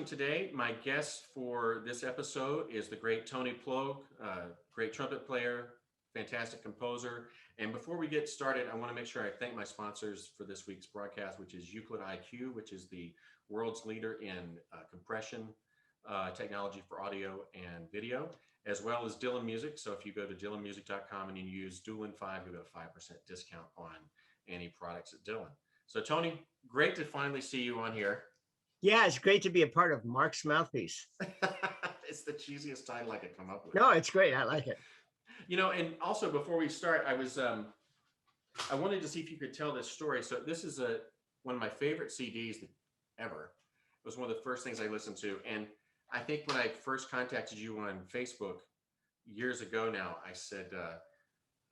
talking today. My guest for this episode is the great Tony Plog, great trumpet player, fantastic composer. And before we get started, I want to make sure I thank my sponsors for this week's broadcast, which is Euclid IQ, which is the world's leader in compression technology for audio and video, as well as Dylan Music. So if you go to dylanmusic.com and you use Doolin5, you get a 5% discount on any products at Dylan. So Tony, great to finally see you on here. Yeah, it's great to be a part of Mark's Mouthpiece. It's the cheesiest title I could come up with. No, it's great. I like it. You know, and also before we start, I wanted to see if you could tell this story. So this is one of my favorite CDs ever. It was one of the first things I listened to. And I think when I first contacted you on Facebook years ago now, I said,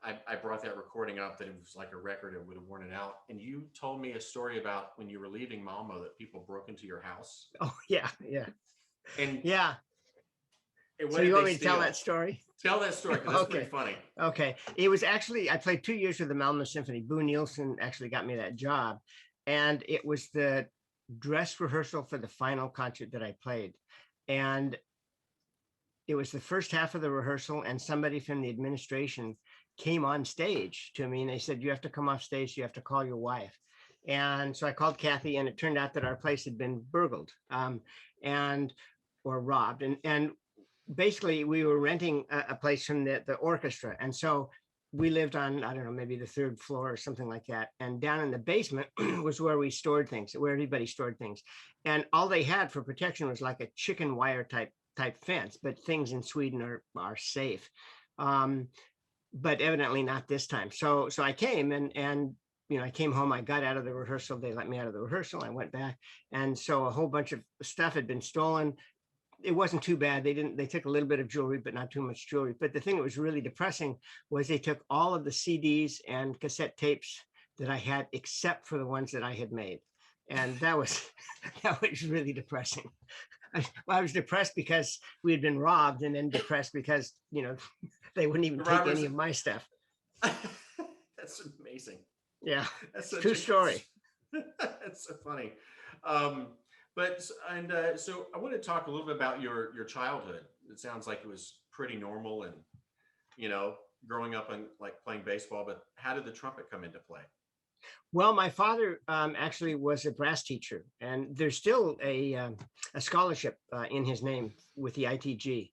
I brought that recording up that it was like a record, it would have worn it out. And you told me a story about when you were leaving Malmo that people broke into your house. Oh, yeah. And yeah. And so you want me to tell that story? Tell that story, because it's pretty funny. Okay. It was actually, I played 2 years with the Malmo Symphony. Boo Nielsen actually got me that job. And it was the dress rehearsal for the final concert that I played. And it was the first half of the rehearsal, and somebody from the administration came on stage to me and they said, you have to come off stage, you have to call your wife. And so I called Kathy, and it turned out that our place had been burgled or robbed. And basically we were renting a place from the orchestra. And so we lived on, I don't know, maybe the 3rd floor or something like that. And down in the basement was where we stored things, where everybody stored things. And all they had for protection was like a chicken wire type fence, but things in Sweden are safe. But evidently not this time. So I came and I came home, I got out of the rehearsal, they let me out of the rehearsal, I went back. And so a whole bunch of stuff had been stolen. It wasn't too bad. They took a little bit of jewelry, but not too much jewelry. But the thing that was really depressing was they took all of the CDs and cassette tapes that I had, except for the ones that I had made. And that was really depressing. I was depressed because we had been robbed, and then depressed because, they wouldn't even take any of my stuff. That's amazing. Yeah, that's true story. That's so funny. So I want to talk a little bit about your childhood. It sounds like it was pretty normal and, growing up and like playing baseball, but how did the trumpet come into play? Well, my father actually was a brass teacher, and there's still a scholarship in his name with the ITG,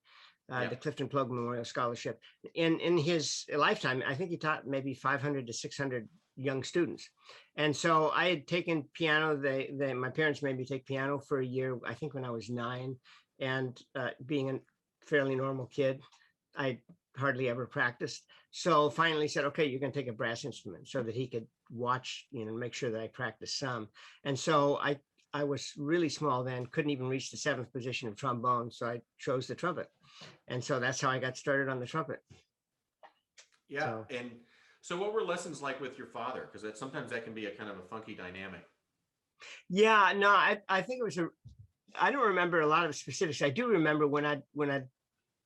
the Clifton Plog Memorial Scholarship. In his lifetime, I think he taught maybe 500 to 600 young students. And so I had taken piano. My parents made me take piano for a year, I think when I was 9, and being a fairly normal kid, I hardly ever practiced. So finally said, okay, you're going to take a brass instrument, so that he could watch, make sure that I practiced some. And so I was really small then, couldn't even reach the 7th position of trombone. So I chose the trumpet. And so that's how I got started on the trumpet. Yeah. And so what were lessons like with your father? Because sometimes that can be a kind of a funky dynamic. Yeah, no, I think it was I don't remember a lot of specifics. I do remember when I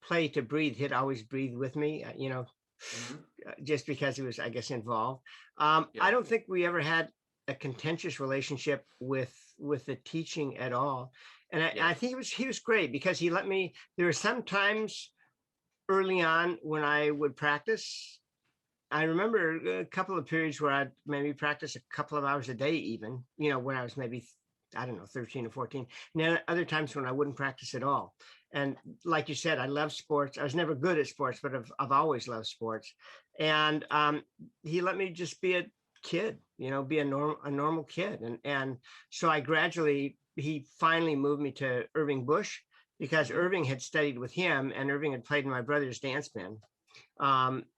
play to breathe, he'd always breathe with me, just because he was, I guess, involved. I don't think we ever had a contentious relationship with the teaching at all. And I think he was great, because he let me, there were some times early on when I would practice. I remember a couple of periods where I'd maybe practice a couple of hours a day, even, when I was maybe, I don't know, 13 or 14. And then other times when I wouldn't practice at all. And like you said, I love sports. I was never good at sports, but I've always loved sports. And he let me just be a kid, be a normal kid. And so he finally moved me to Irving Bush, because Irving had studied with him, and Irving had played in my brother's dance band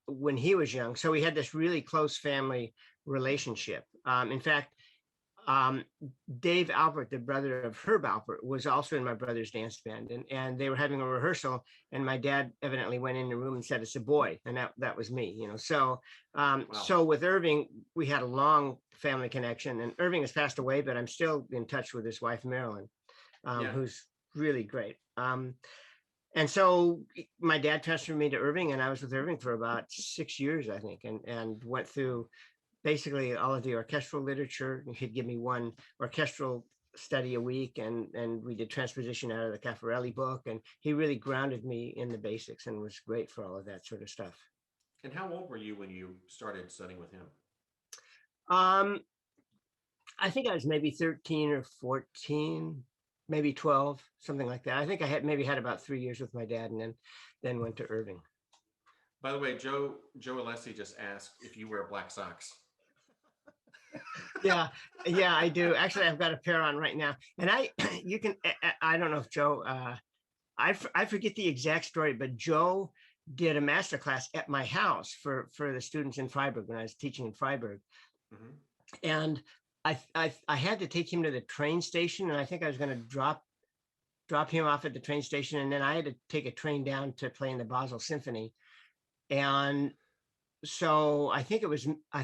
when he was young. So we had this really close family relationship. In fact, Dave Alpert, the brother of Herb Alpert, was also in my brother's dance band, and they were having a rehearsal, and my dad evidently went in the room and said, it's a boy, and that was me, So Wow. So with Irving, we had a long family connection, and Irving has passed away, but I'm still in touch with his wife, Marilyn, who's really great. And so my dad transferred me to Irving, and I was with Irving for about 6 years, I think, and went through basically all of the orchestral literature. He'd give me one orchestral study a week, and we did transposition out of the Caffarelli book, and he really grounded me in the basics and was great for all of that sort of stuff. And how old were you when you started studying with him? I think I was maybe 13 or 14, maybe 12, something like that. I think I had maybe had about 3 years with my dad, and then went to Irving. By the way, Joe Alessi just asked if you wear black socks. Yeah, I do. Actually, I've got a pair on right now, and you can, I don't know if Joe, I forget the exact story, but Joe did a master class at my house for the students in Freiburg when I was teaching in Freiburg. Mm-hmm. And I had to take him to the train station, and I think I was going to drop him off at the train station, and then I had to take a train down to play in the Basel Symphony. And so I think it was I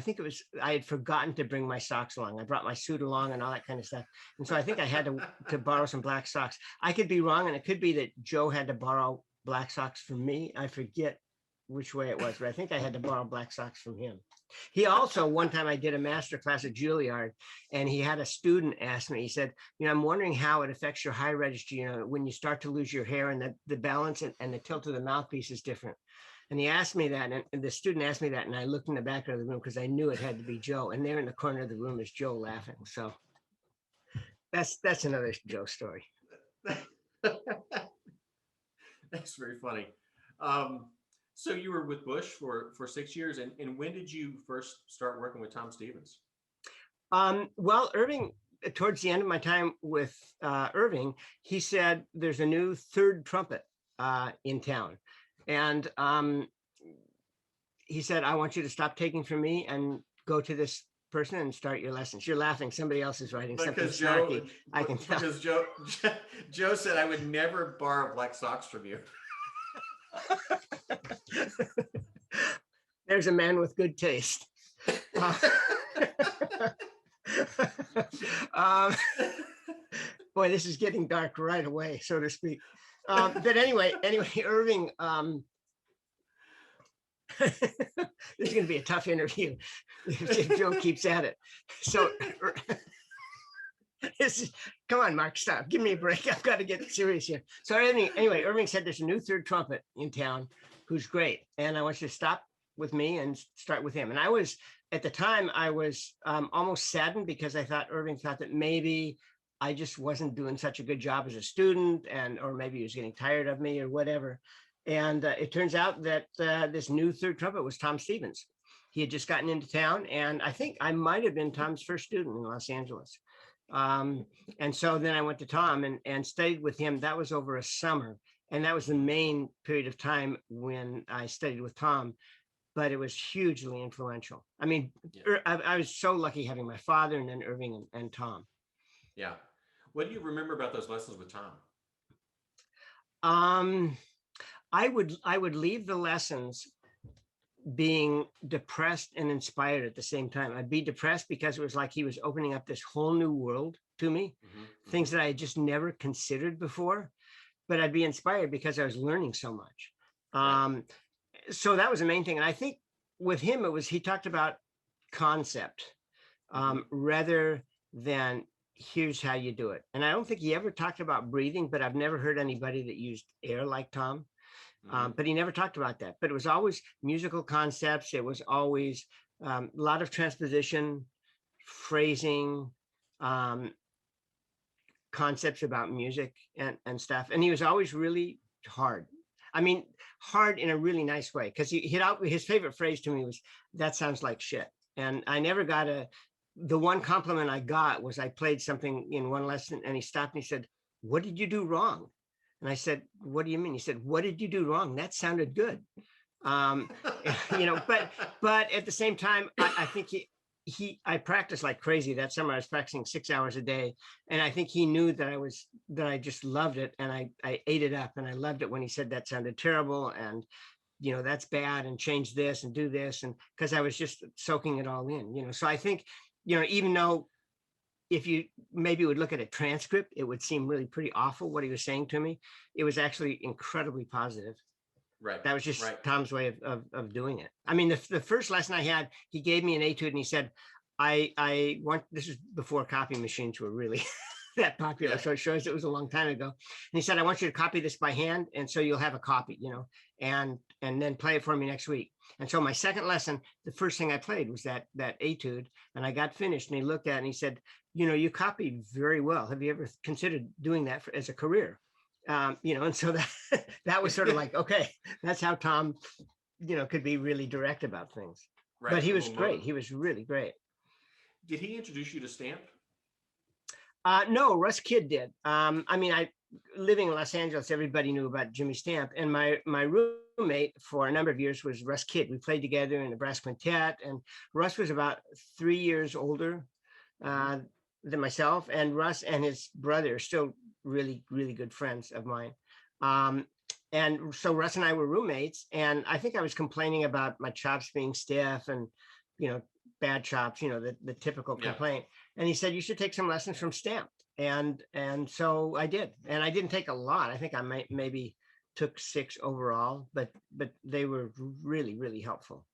had forgotten to bring my socks along. I brought my suit along and all that kind of stuff. And so I think I had to borrow some black socks. I could be wrong, and it could be that Joe had to borrow black socks from me. I forget which way it was, but I think I had to borrow black socks from him. He also, one time I did a master class at Juilliard, and he had a student ask me, he said, I'm wondering how it affects your high register, when you start to lose your hair, and the balance and the tilt of the mouthpiece is different. And he asked me that, and the student asked me that, and I looked in the back of the room because I knew it had to be Joe. And there in the corner of the room is Joe laughing. So that's another Joe story. That's very funny. So you were with Bush for 6 years, and when did you first start working with Tom Stevens? Well, Irving, towards the end of my time with Irving, he said there's a new third trumpet in town. And he said, I want you to stop taking from me and go to this person and start your lessons. You're laughing. Somebody else is writing something snarky. I can tell. Because Joe said I would never borrow black socks from you. There's a man with good taste. Boy, this is getting dark right away, so to speak. But anyway, Irving, this is going to be a tough interview if Joe keeps at it. So come on, Mark, stop. Give me a break. I've got to get serious here. So anyway, Irving said there's a new third trumpet in town who's great. And I want you to stop with me and start with him. And at the time, I was almost saddened because I thought Irving thought that maybe I just wasn't doing such a good job as a student, or maybe he was getting tired of me or whatever. And it turns out that this new third trumpet was Tom Stevens. He had just gotten into town, and I think I might have been Tom's first student in Los Angeles. And so then I went to Tom and studied with him. That was over a summer, and that was the main period of time when I studied with Tom. But it was hugely influential. I mean, yeah. I was so lucky having my father and then Irving and Tom. Yeah. What do you remember about those lessons with Tom? I would leave the lessons being depressed and inspired at the same time. I'd be depressed because it was like he was opening up this whole new world to me, things that I had just never considered before. But I'd be inspired because I was learning so much. Right. So that was the main thing. And I think with him, he talked about concept rather than here's how you do it. And I don't think he ever talked about breathing, but I've never heard anybody that used air like Tom. But he never talked about that. But it was always musical concepts. It was always a lot of transposition, phrasing, concepts about music and stuff. And he was always really hard. I mean, hard in a really nice way, because his favorite phrase to me was, that sounds like shit. And I never got the one compliment I got was I played something in one lesson and he stopped and he said, what did you do wrong? And I said, what do you mean? He said, what did you do wrong? That sounded good. But at the same time, I think I practiced like crazy. That summer I was practicing 6 hours a day. And I think he knew that I just loved it. And I ate it up, and I loved it when he said that sounded terrible. And, that's bad, and change this and do this. And because I was just soaking it all in, so I think, even though if you maybe would look at a transcript, it would seem really pretty awful what he was saying to me. It was actually incredibly positive. Right. That was just right. Tom's way of doing it. I mean, the first lesson I had, he gave me an etude and he said, I want, this is before copy machines were really that popular. Yeah. So it shows it was a long time ago. And he said, I want you to copy this by hand. And so you'll have a copy, and then play it for me next week. And so my second lesson, the first thing I played was that etude, and I got finished and he looked at it and he said, you copied very well. Have you ever considered doing that as a career? And so that was sort of like, okay, that's how Tom, could be really direct about things. Right. But he was great. He was really great. Did he introduce you to Stamp? No, Russ Kidd did. I living in Los Angeles, everybody knew about Jimmy Stamp, and my roommate for a number of years was Russ Kidd. We played together in the brass quintet, and Russ was about 3 years older than myself, and Russ and his brother are still really, really good friends of mine. And so Russ and I were roommates, and I think I was complaining about my chops being stiff and, bad chops, the typical complaint. And he said, you should take some lessons from Stamp. And so I did. And I didn't take a lot. I think I maybe took 6 overall, but they were really, really helpful.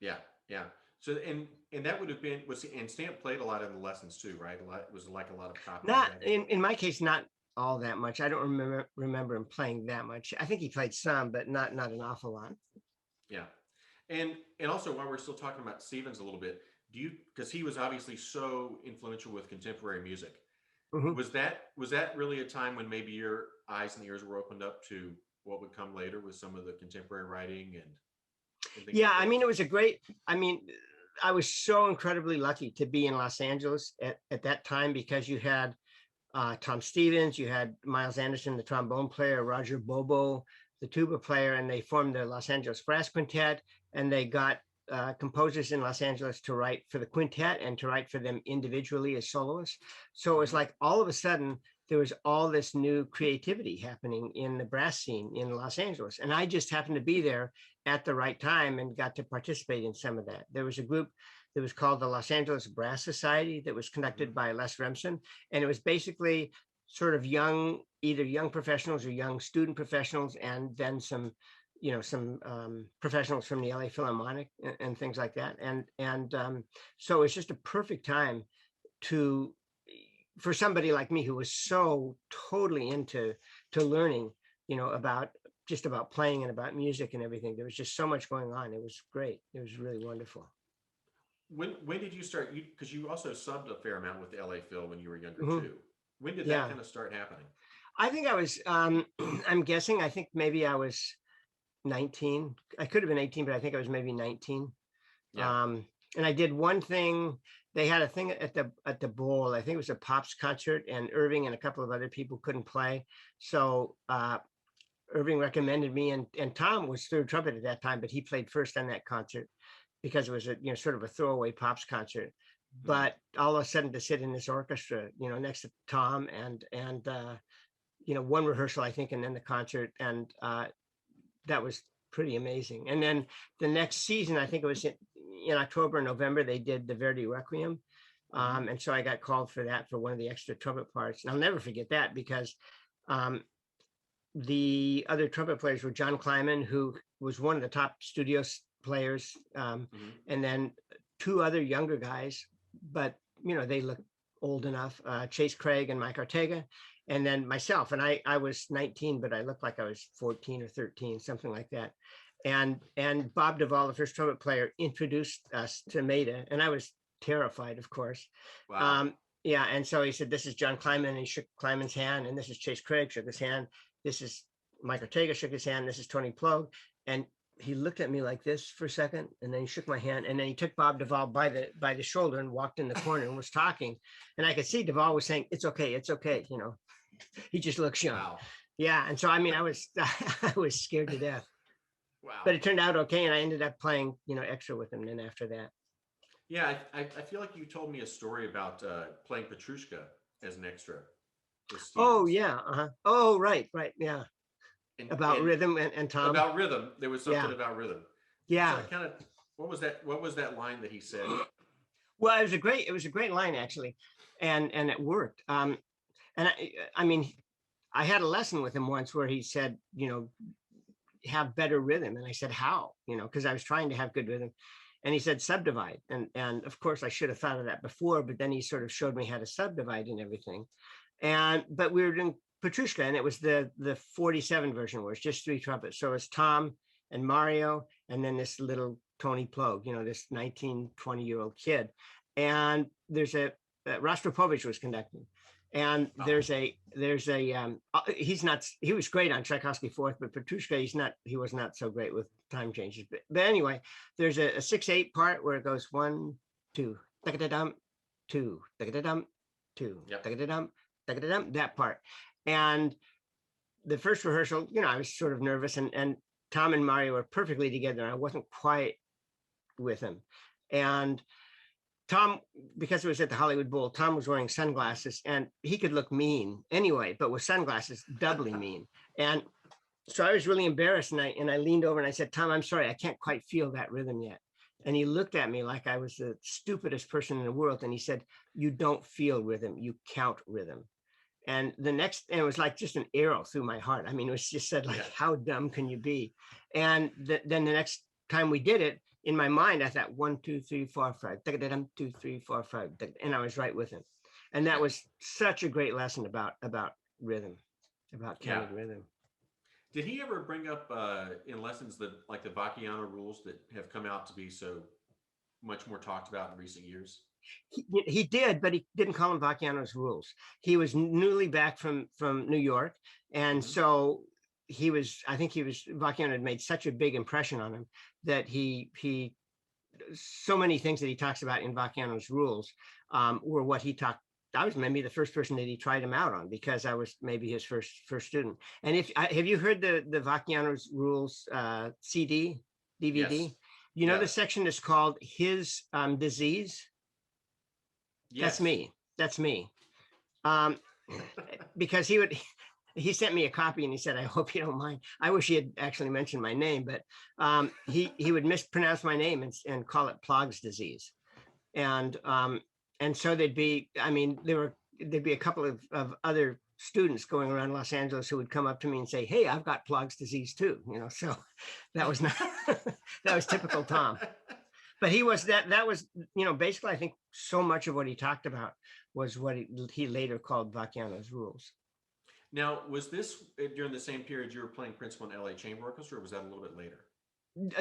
Yeah. Yeah. So, and that would have been, and Stamp played a lot in the lessons too, right? It was like a lot of copying. Not in my case, not all that much. I don't remember him playing that much. I think he played some, but not an awful lot. Yeah. And also, while we're still talking about Stevens a little bit, because he was obviously so influential with contemporary music, was that really a time when maybe your eyes and ears were opened up to what would come later with some of the contemporary writing and things yeah, like that? it was a great, I was so incredibly lucky to be in Los Angeles at that time, because you had Tom Stevens, you had Miles Anderson, the trombone player, Roger Bobo, the tuba player, and they formed the Los Angeles Brass Quintet, and they got composers in Los Angeles to write for the quintet and to write for them individually as soloists. So it was like all of a sudden there was all this new creativity happening in the brass scene in Los Angeles. And I just happened to be there at the right time and got to participate in some of that. There was a group that was called the Los Angeles Brass Society that was conducted by Les Remsen. And it was basically sort of either young professionals or young student professionals, and then some professionals from the LA Philharmonic and things like that. And so it's just a perfect time for somebody like me who was so totally into learning, about playing and about music and everything. There was just so much going on. It was great. It was really wonderful. When did you start? Because you also subbed a fair amount with the LA Phil when you were younger too. When did that kind of start happening? I think I was, I'm guessing, I think maybe I was 19. I could have been 18, but I think I was maybe 19. Yeah. And I did one thing. They had a thing at the Bowl. I think it was a Pops concert, and Irving and a couple of other people couldn't play. So Irving recommended me, and Tom was third trumpet at that time, but he played first on that concert because it was a sort of a throwaway Pops concert. But all of a sudden to sit in this orchestra, next to Tom and one rehearsal, I think, and then the concert, and that was pretty amazing. And then the next season, I think it was in October, November, they did the Verdi Requiem. And so I got called for that, for one of the extra trumpet parts. And I'll never forget that, because the other trumpet players were John Kleiman, who was one of the top studio players, and then 2 other younger guys, but they looked old enough, Chase Craig and Mike Ortega, and then myself. And I was 19, but I looked like I was 14 or 13, something like that. And Bob Duvall, the first trumpet player, introduced us to Maida, and I was terrified, of course. Wow. Yeah, and so he said, "This is John Kleiman," and he shook Kleiman's hand, and this is Chase Craig, shook his hand. This is Mike Ortega, shook his hand. This is Tony Plog, and he looked at me like this for a second, and then he shook my hand, and then he took Bob Duvall by the shoulder and walked in the corner and was talking, and I could see Duvall was saying, "It's okay, it's okay," He just looks young. Wow. Yeah, and so I was I was scared to death. Wow. But it turned out okay, and I ended up playing extra with him then after that. Yeah, I feel like you told me a story about playing Petrushka as an extra. Oh yeah, oh right, yeah. About rhythm and Tom. About rhythm, there was something about rhythm. Yeah. So what was that line that he said? Well, it was a great line, actually, and it worked. And I had a lesson with him once where he said, have better rhythm, and I said, how? Because I was trying to have good rhythm, and he said, subdivide, and of course I should have thought of that before, but then he sort of showed me how to subdivide and everything. But we were doing Petrushka, and it was the 47 version where it's just 3 trumpets. So it's Tom and Mario, and then this little Tony Plog, this 19, 20-year-old kid. And there's Rostropovich was conducting. And there's a he was great on Tchaikovsky fourth, but Petrushka, he was not so great with time changes. But anyway, there's a 6/8 part where it goes 1, 2, da-da-dum, 2, da-da-dum, 2, da-da-dum, da-da-dum, that part. And the first rehearsal, I was sort of nervous, and Tom and Mario were perfectly together, and I wasn't quite with him. And Tom, because it was at the Hollywood Bowl, Tom was wearing sunglasses, and he could look mean anyway, but with sunglasses, doubly mean. And so I was really embarrassed, and I leaned over and I said, Tom, I'm sorry, I can't quite feel that rhythm yet. And he looked at me like I was the stupidest person in the world. And he said, you don't feel rhythm, you count rhythm. And it was like just an arrow through my heart. I mean, it was just said like, how dumb can you be? And then the next time we did it, in my mind, I thought 1, 2, 3, 4, 5, 2, 3, 4, 5, and I was right with him. And that was such a great lesson about rhythm, about counting rhythm. Did he ever bring up in lessons the Vacchiano rules that have come out to be so much more talked about in recent years? He did, but he didn't call them Vacchiano's rules. He was newly back from New York, and so Vacchiano had made such a big impression on him that so many things that he talks about in Vacchiano's rules were what he talked. I was maybe the first person that he tried him out on, because I was maybe his first student. And have you heard the Vacchiano's rules CD, DVD? Yes. The section is called His Disease. Yes. That's me. Because he sent me a copy and he said, I hope you don't mind. I wish he had actually mentioned my name, but he would mispronounce my name and call it Plog's disease. And so there'd be a couple of other students going around Los Angeles who would come up to me and say, hey, I've got Plog's disease too. So that was not, that was typical Tom. But he was that was, basically, I think so much of what he talked about was what he later called Vacchiano's rules. Now, was this during the same period you were playing principal in LA Chamber Orchestra, or was that a little bit later?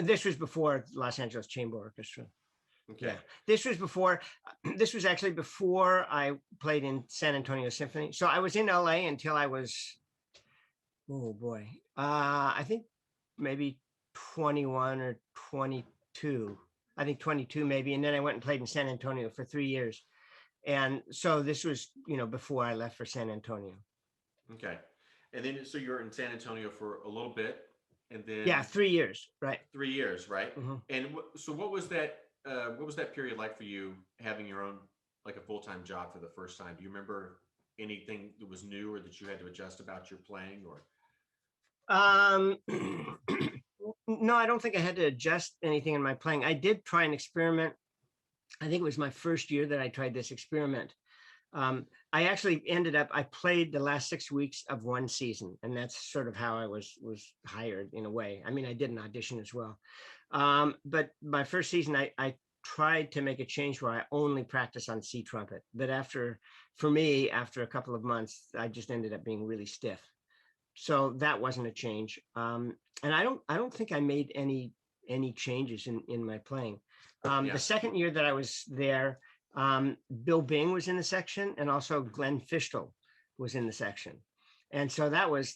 This was before Los Angeles Chamber Orchestra. Okay. Yeah. This was actually before I played in San Antonio Symphony. So I was in LA until I was, I think maybe 21 or 22. I think 22 maybe. And then I went and played in San Antonio for 3 years. And so this was, before I left for San Antonio. Okay. And then, so you were in San Antonio for a little bit, and then 3 years, right? 3 years, right? Mm-hmm. And so what was that period like for you, having your own, like a full-time job for the first time? Do you remember anything that was new or that you had to adjust about your playing, or? No, I don't think I had to adjust anything in my playing. I did try an experiment. I think it was my first year that I tried this experiment. I actually I played the last 6 weeks of one season, and that's sort of how I was hired in a way. I mean, I did an audition as well. But my first season, I tried to make a change where I only practice on C trumpet. But after a couple of months, I just ended up being really stiff. So that wasn't a change. And I don't think I made any changes in my playing. The second year that I was there, Bill Bing was in the section, and also Glenn Fischel was in the section. And so that was,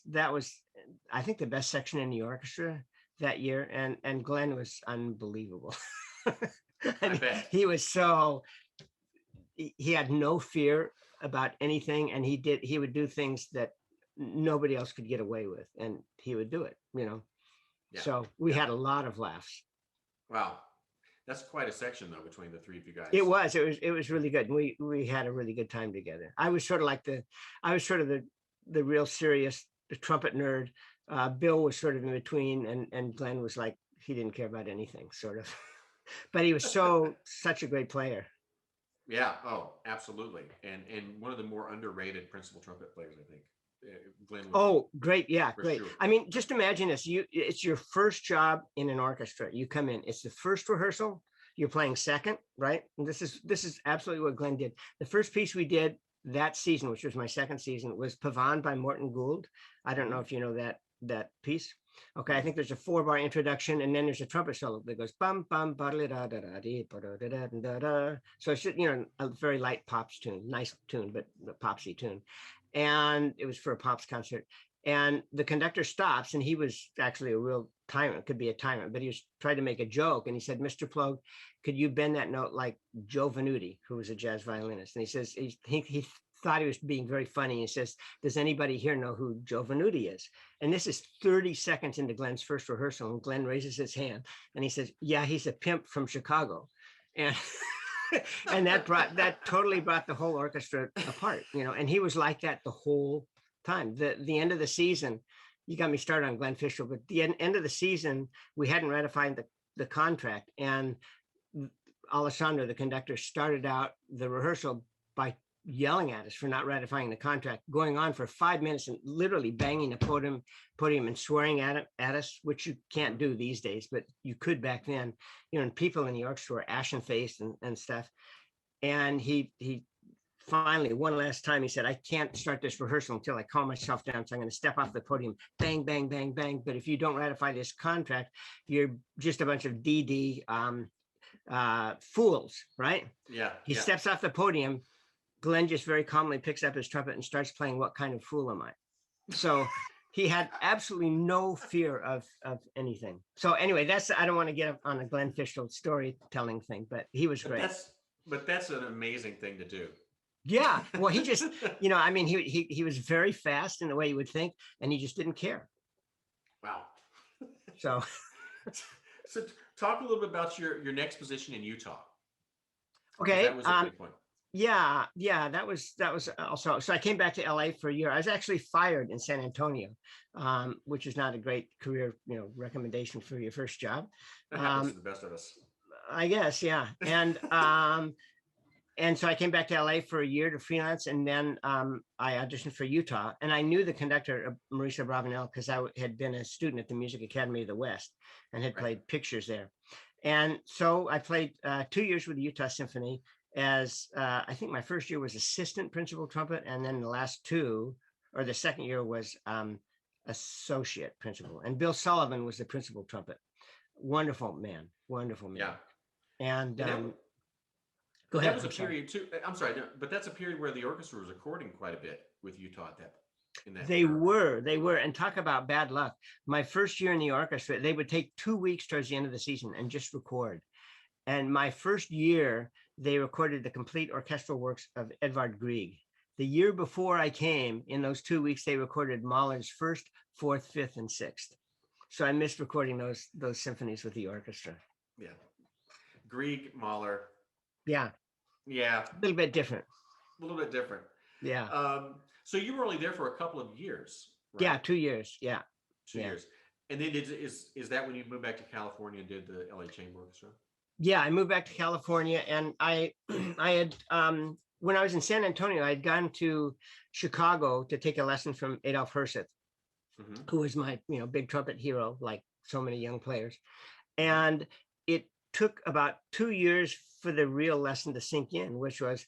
I think, the best section in the orchestra that year. And Glenn was unbelievable. I mean, he was he had no fear about anything, and he would do things that nobody else could get away with, and he would do it, Yeah. So we had a lot of laughs. Wow. That's quite a section, though, between the three of you guys. It was really good. We had a really good time together. I was sort of the real serious trumpet nerd. Bill was sort of in between, and Glenn was like, he didn't care about anything, sort of. But he was such a great player. Yeah. Oh, absolutely. And one of the more underrated principal trumpet players, I think. Glenn. Great. Yeah, great. Sure. I mean, just imagine this. It's your first job in an orchestra. You come in, it's the first rehearsal. You're playing second, right? And this is absolutely what Glenn did. The first piece we did that season, which was my second season, was Pavane by Morton Gould. I don't know if you know that piece. Okay, I think there's a 4-bar introduction, and then there's a trumpet solo that goes bum bum ba da da da dee ba da da da da. So it's just, a very light pops tune, nice tune, but a popsy tune. And it was for a pops concert. And the conductor stops, and he was actually a real tyrant, could be a tyrant, but he was trying to make a joke. And he said, "Mr. Plog, could you bend that note like Joe Venuti, who was a jazz violinist?" And he says, he thought he was being very funny. He says, "Does anybody here know who Joe Venuti is?" And this is 30 seconds into Glenn's first rehearsal. And Glenn raises his hand and he says, "Yeah, he's a pimp from Chicago." And and that totally brought the whole orchestra apart, and he was like that the whole time. The end of the season, you got me started on Glenn Fishel, but the end of the season, we hadn't ratified the contract, and Alessandro, the conductor, started out the rehearsal by yelling at us for not ratifying the contract, going on for 5 minutes and literally banging the podium and swearing at us, which you can't do these days, but you could back then. And people in the orchestra were ashen faced and stuff. And he finally, one last time, he said, "I can't start this rehearsal until I calm myself down. So I'm going to step off the podium, bang, bang, bang, bang. But if you don't ratify this contract, you're just a bunch of DD fools," right? Yeah. He steps off the podium. Glenn just very calmly picks up his trumpet and starts playing "What Kind of Fool Am I?" So he had absolutely no fear of anything. So anyway, I don't want to get up on a Glenn Fishel storytelling thing, but he was great. But that's an amazing thing to do. Yeah. Well, he just, he was very fast in the way you would think, and he just didn't care. Wow. So talk a little bit about your next position in Utah. Okay. That was a big point. Yeah, that was also. So I came back to LA for a year. I was actually fired in San Antonio, which is not a great career, recommendation for your first job. That happens to the best of us, I guess. Yeah. And so I came back to LA for a year to freelance, and then I auditioned for Utah. And I knew the conductor, Marisa Bravanel, because I had been a student at the Music Academy of the West and had played pictures there. And so I played 2 years with the Utah Symphony as I think my first year was assistant principal trumpet, and then the last two, or the second year, was associate principal. And Bill Sullivan was the principal trumpet. Wonderful man. Yeah. And go ahead. That was a period too. I'm sorry, but that's a period where the orchestra was recording quite a bit with Utah at that. They were, and talk about bad luck. My first year in the orchestra, they would take 2 weeks towards the end of the season and just record. And my first year, they recorded the complete orchestral works of Edvard Grieg. The year before I came, in those 2 weeks, they recorded Mahler's first, fourth, fifth, and sixth. So I missed recording those symphonies with the orchestra. Yeah. Grieg, Mahler. Yeah. Yeah. A little bit different. Yeah. So you were only there for a couple of years, right? Yeah, 2 years. Yeah. 2 years. And then is that when you moved back to California and did the LA Chamber Orchestra? Yeah, I moved back to California, and I had when I was in San Antonio, I had gone to Chicago to take a lesson from Adolf Herseth, who was my big trumpet hero, like so many young players. And it took about 2 years for the real lesson to sink in, which was,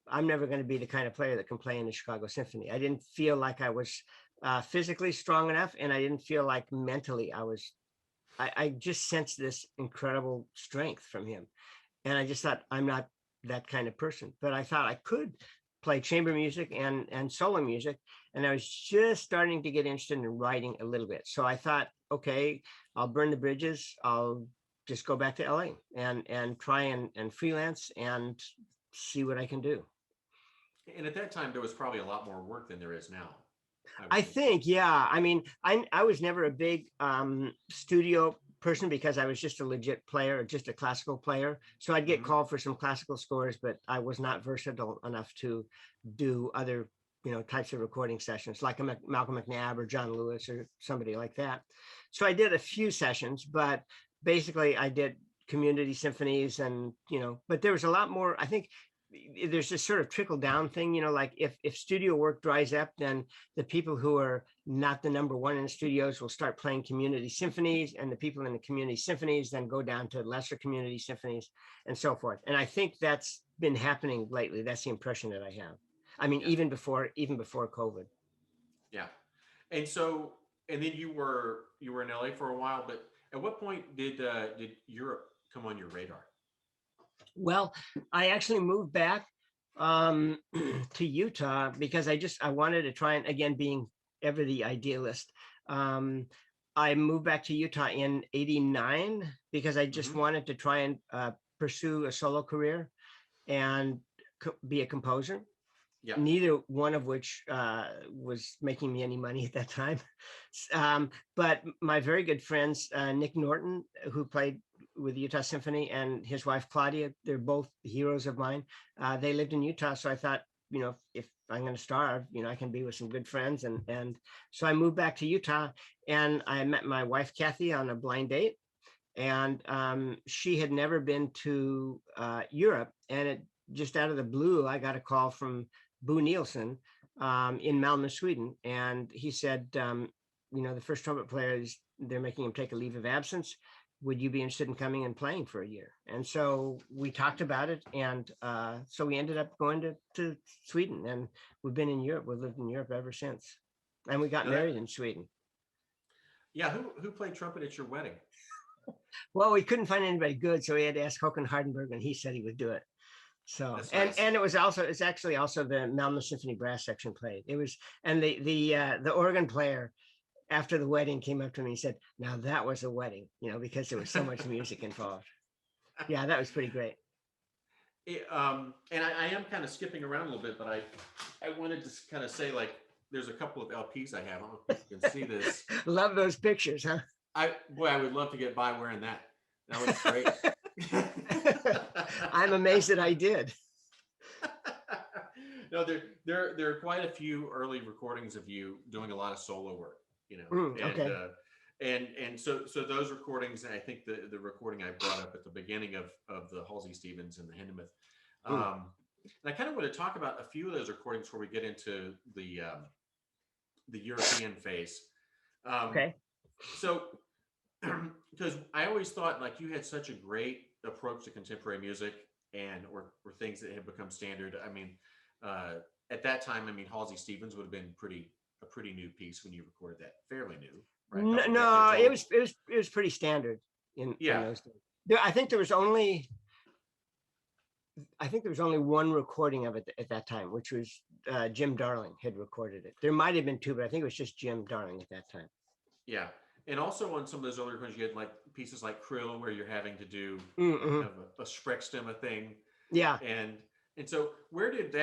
I'm never going to be the kind of player that can play in the Chicago Symphony. I didn't feel like I was physically strong enough, and I didn't feel like mentally I just sensed this incredible strength from him. And I just thought, I'm not that kind of person. But I thought I could play chamber music and solo music. And I was just starting to get interested in writing a little bit. So I thought, okay, I'll burn the bridges. I'll just go back to LA and try and freelance and see what I can do. And at that time, there was probably a lot more work than there is now. I think, yeah. I mean, I was never a big studio person because I was just a legit player, just a classical player. So I'd get called for some classical scores, but I was not versatile enough to do other, types of recording sessions like a Malcolm McNabb or John Lewis or somebody like that. So I did a few sessions, but basically I did community symphonies and, but there was a lot more, I think. There's this sort of trickle down thing, like if studio work dries up, then the people who are not the number one in the studios will start playing community symphonies, and the people in the community symphonies then go down to lesser community symphonies and so forth. And I think that's been happening lately. That's the impression that I have. I mean, Yeah. even before COVID. Yeah. And so, and then you were in LA for a while, but at what point did Europe come on your radar? Well, I actually moved back to Utah because I wanted to try, and again, being ever the idealist, I moved back to Utah in '89 because I just wanted to try and pursue a solo career and be a composer. Yeah. Neither one of which was making me any money at that time. But my very good friends, Nick Norton, who played with the Utah Symphony, and his wife, Claudia, they're both heroes of mine. They lived in Utah. So I thought, if I'm going to starve, I can be with some good friends. And so I moved back to Utah, and I met my wife, Kathy, on a blind date. And she had never been to Europe. And it just out of the blue, I got a call from Bo Nielsen in Malmö, Sweden. And he said, the first trumpet player they're making him take a leave of absence. Would you be interested in coming and playing for a year? And so we talked about it. And so we ended up going to Sweden, and we've been in Europe. We've lived in Europe ever since. And we got married in Sweden. Yeah. Who played trumpet at your wedding? Well, we couldn't find anybody good. So we had to ask Håkan Hardenberg, and he said he would do it. So, nice. And it's actually also the Malmö Symphony brass section played. It was, and the organ player after the wedding came up to me and said, "Now that was a wedding," because there was so much music involved. Yeah, that was pretty great. And I am kind of skipping around a little bit, but I wanted to kind of say, like, there's a couple of LPs I have. I don't know if you can see this. Love those pictures, huh? I would love to get by wearing that. That was great. I'm amazed that I did. No, there are quite a few early recordings of you doing a lot of solo work, okay. And so those recordings, I think the recording I brought up at the beginning of the Halsey Stevens and the Hindemith, and I kind of want to talk about a few of those recordings before we get into the European phase. Okay. So, because I always thought, like, you had such a great approach to contemporary music or things that have become standard. I mean, at that time, Halsey Stevens would have been a pretty new piece when you recorded that. Fairly new, right? No, it was pretty standard in those days. I think there was only one recording of it at that time, which was Jim Darling had recorded it. There might have been two, but I think it was just Jim Darling at that time. Yeah. And also on some of those earlier recordings, you had like pieces like Krill, where you're having to do kind of a Sprechstimme thing. Yeah. And so where did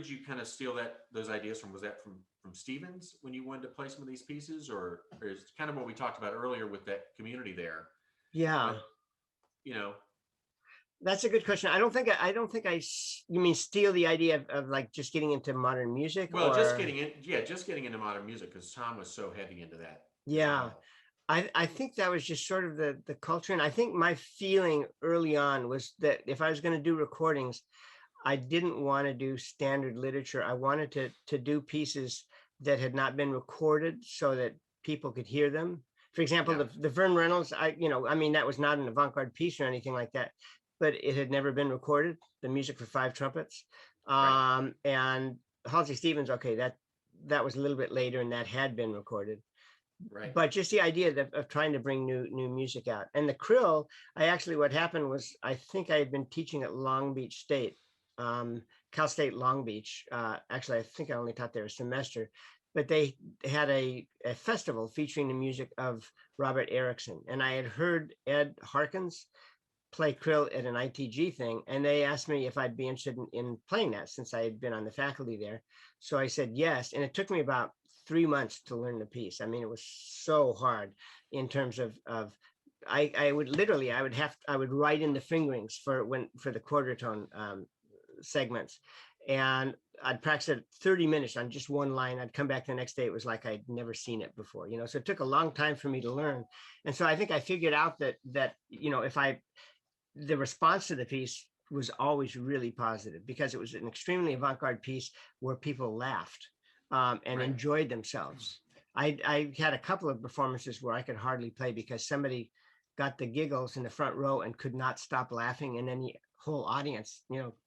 you kind of steal those ideas from? Was that from Stevens when you wanted to play some of these pieces, or is kind of what we talked about earlier with that community there? Yeah. But, that's a good question. I don't think you mean steal the idea of like just getting into modern music? Well, just getting into modern music, because Tom was so heavy into that. Yeah. I think that was just sort of the culture. And I think my feeling early on was that if I was going to do recordings, I didn't want to do standard literature. I wanted to do pieces that had not been recorded so that people could hear them. For example, the Vern Reynolds, that was not an avant-garde piece or anything like that, but it had never been recorded, the music for 5 trumpets. Right. And Halsey Stevens, okay, that was a little bit later, and that had been recorded. Right. But just the idea of trying to bring new music out. And the Krill, what happened was, I think I had been teaching at Long Beach State, Cal State Long Beach. Actually, I think I only taught there a semester, but they had a festival featuring the music of Robert Erickson. And I had heard Ed Harkins play Krill at an ITG thing, and they asked me if I'd be interested in playing that, since I had been on the faculty there. So I said yes, and it took me about 3 months to learn the piece. I mean, it was so hard in terms of I would write in the fingerings for the quarter tone segments, and I'd practice it 30 minutes on just one line. I'd come back the next day. It was like I'd never seen it before, so it took a long time for me to learn. And so I think I figured out that the response to the piece was always really positive, because it was an extremely avant-garde piece where people laughed. and Right. enjoyed themselves. I had a couple of performances where I could hardly play because somebody got the giggles in the front row and could not stop laughing, and then the whole audience,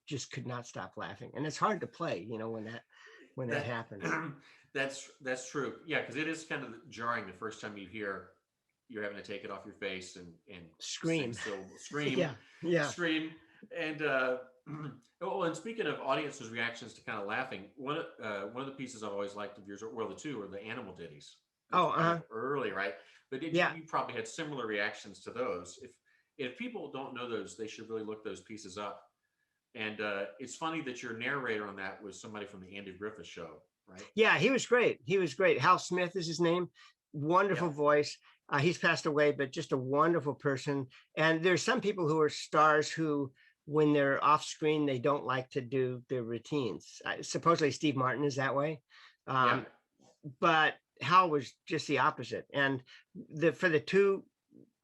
just could not stop laughing. And it's hard to play, when that That happens. that's true. Yeah, because it is kind of jarring the first time you hear you're having to take it off your face and sing Scream. syllable, scream, Yeah, yeah. scream, and oh, and speaking of audiences' reactions to kind of laughing, one of the pieces I've always liked of yours, well, the two are the animal ditties. Those Oh, were kind of early, right? But yeah. you probably had similar reactions to those. If people don't know those, they should really look those pieces up. And it's funny that your narrator on that was somebody from the Andy Griffith Show, right? Yeah, he was great. He was great. Hal Smith is his name. Wonderful Yeah. voice. He's passed away, but just a wonderful person. And there's some people who are stars who, when they're off screen, they don't like to do their routines. Supposedly Steve Martin is that way. Yeah. But Hal was just the opposite. And for the two,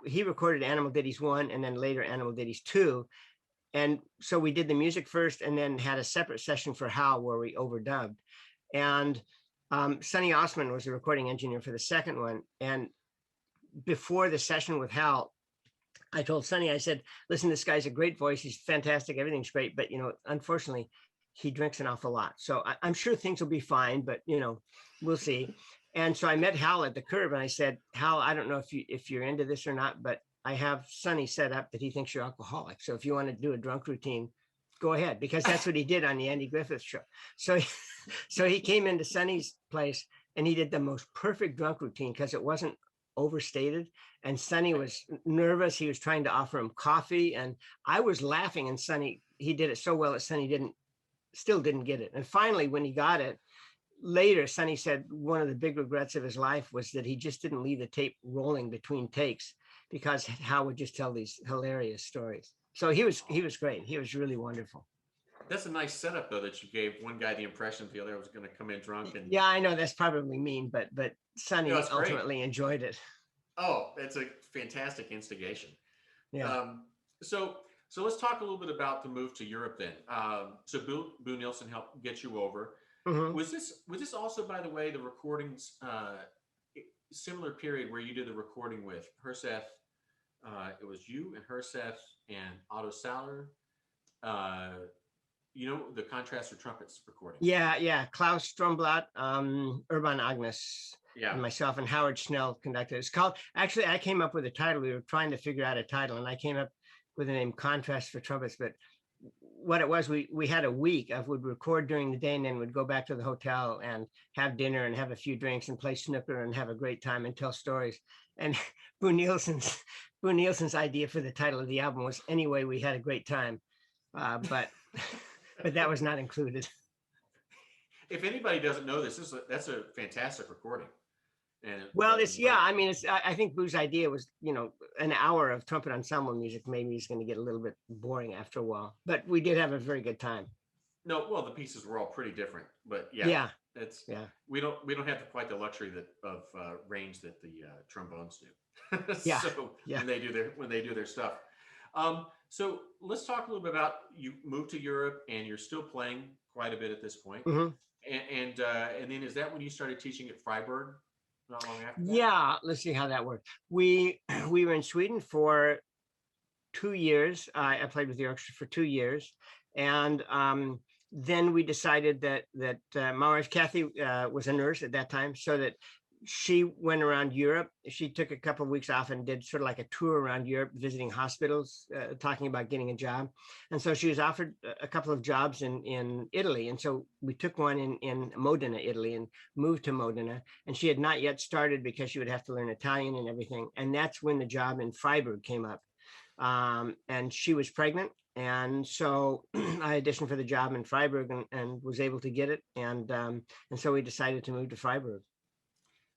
he recorded Animal Ditties 1 and then later Animal Ditties 2. And so we did the music first and then had a separate session for Hal where we overdubbed. And Sonny Osmond was the recording engineer for the second one. And before the session with Hal, I told Sonny, I said, listen, this guy's a great voice. He's fantastic. Everything's great. But, unfortunately, he drinks an awful lot. So I'm sure things will be fine, but, we'll see. And so I met Hal at the curb and I said, Hal, I don't know if you're into this or not, but I have Sonny set up that he thinks you're alcoholic. So if you want to do a drunk routine, go ahead, because that's what he did on the Andy Griffith Show. So he came into Sonny's place and he did the most perfect drunk routine because it wasn't overstated. And Sonny was nervous. He was trying to offer him coffee. And I was laughing, and Sonny, he did it so well that Sonny still didn't get it. And finally, when he got it, later, Sonny said one of the big regrets of his life was that he just didn't leave the tape rolling between takes, because Hal would just tell these hilarious stories. So he was great. He was really wonderful. That's a nice setup, though, that you gave one guy the impression the other was going to come in drunk. And yeah, I know that's probably mean, but Sonny ultimately enjoyed it. Oh, that's a fantastic instigation. Yeah. So let's talk a little bit about the move to Europe then. So Boo Nielsen helped get you over. Mm-hmm. Was this also, by the way, the recordings similar period where you did the recording with Herseth? It was you and Herseth and Otto Saller. The Contrast for Trumpets recording. Yeah. Klaus Stromblatt, Urban Agnes, and myself, and Howard Schnell conducted. It's called, actually, I came up with a title. We were trying to figure out a title, and I came up with the name Contrast for Trumpets. But what it was, we had a week of, would record during the day and then would go back to the hotel and have dinner and have a few drinks and play snooker and have a great time and tell stories. And Boo Nielsen's idea for the title of the album was Anyway, We Had a Great Time. But that was not included. If anybody doesn't know this, that's a fantastic recording. And I think Boo's idea was, an hour of trumpet ensemble music. Maybe he's going to get a little bit boring after a while, but we did have a very good time. No, well, the pieces were all pretty different, but we don't have quite the luxury of range that the trombones do. When they do their stuff. So let's talk a little bit about, you moved to Europe and you're still playing quite a bit at this point. Mm-hmm. And then is that when you started teaching at Freiburg? Not long after that? Yeah, let's see how that worked. We were in Sweden for 2 years. I played with the orchestra for 2 years, and then we decided that my wife Kathy was a nurse at that time, so that she went around Europe. She took a couple of weeks off and did sort of like a tour around Europe, visiting hospitals, talking about getting a job. And so she was offered a couple of jobs in Italy. And so we took one in Modena, Italy, and moved to Modena. And she had not yet started because she would have to learn Italian and everything. And that's when the job in Freiburg came up. And she was pregnant. And so I auditioned for the job in Freiburg and was able to get it. And so we decided to move to Freiburg.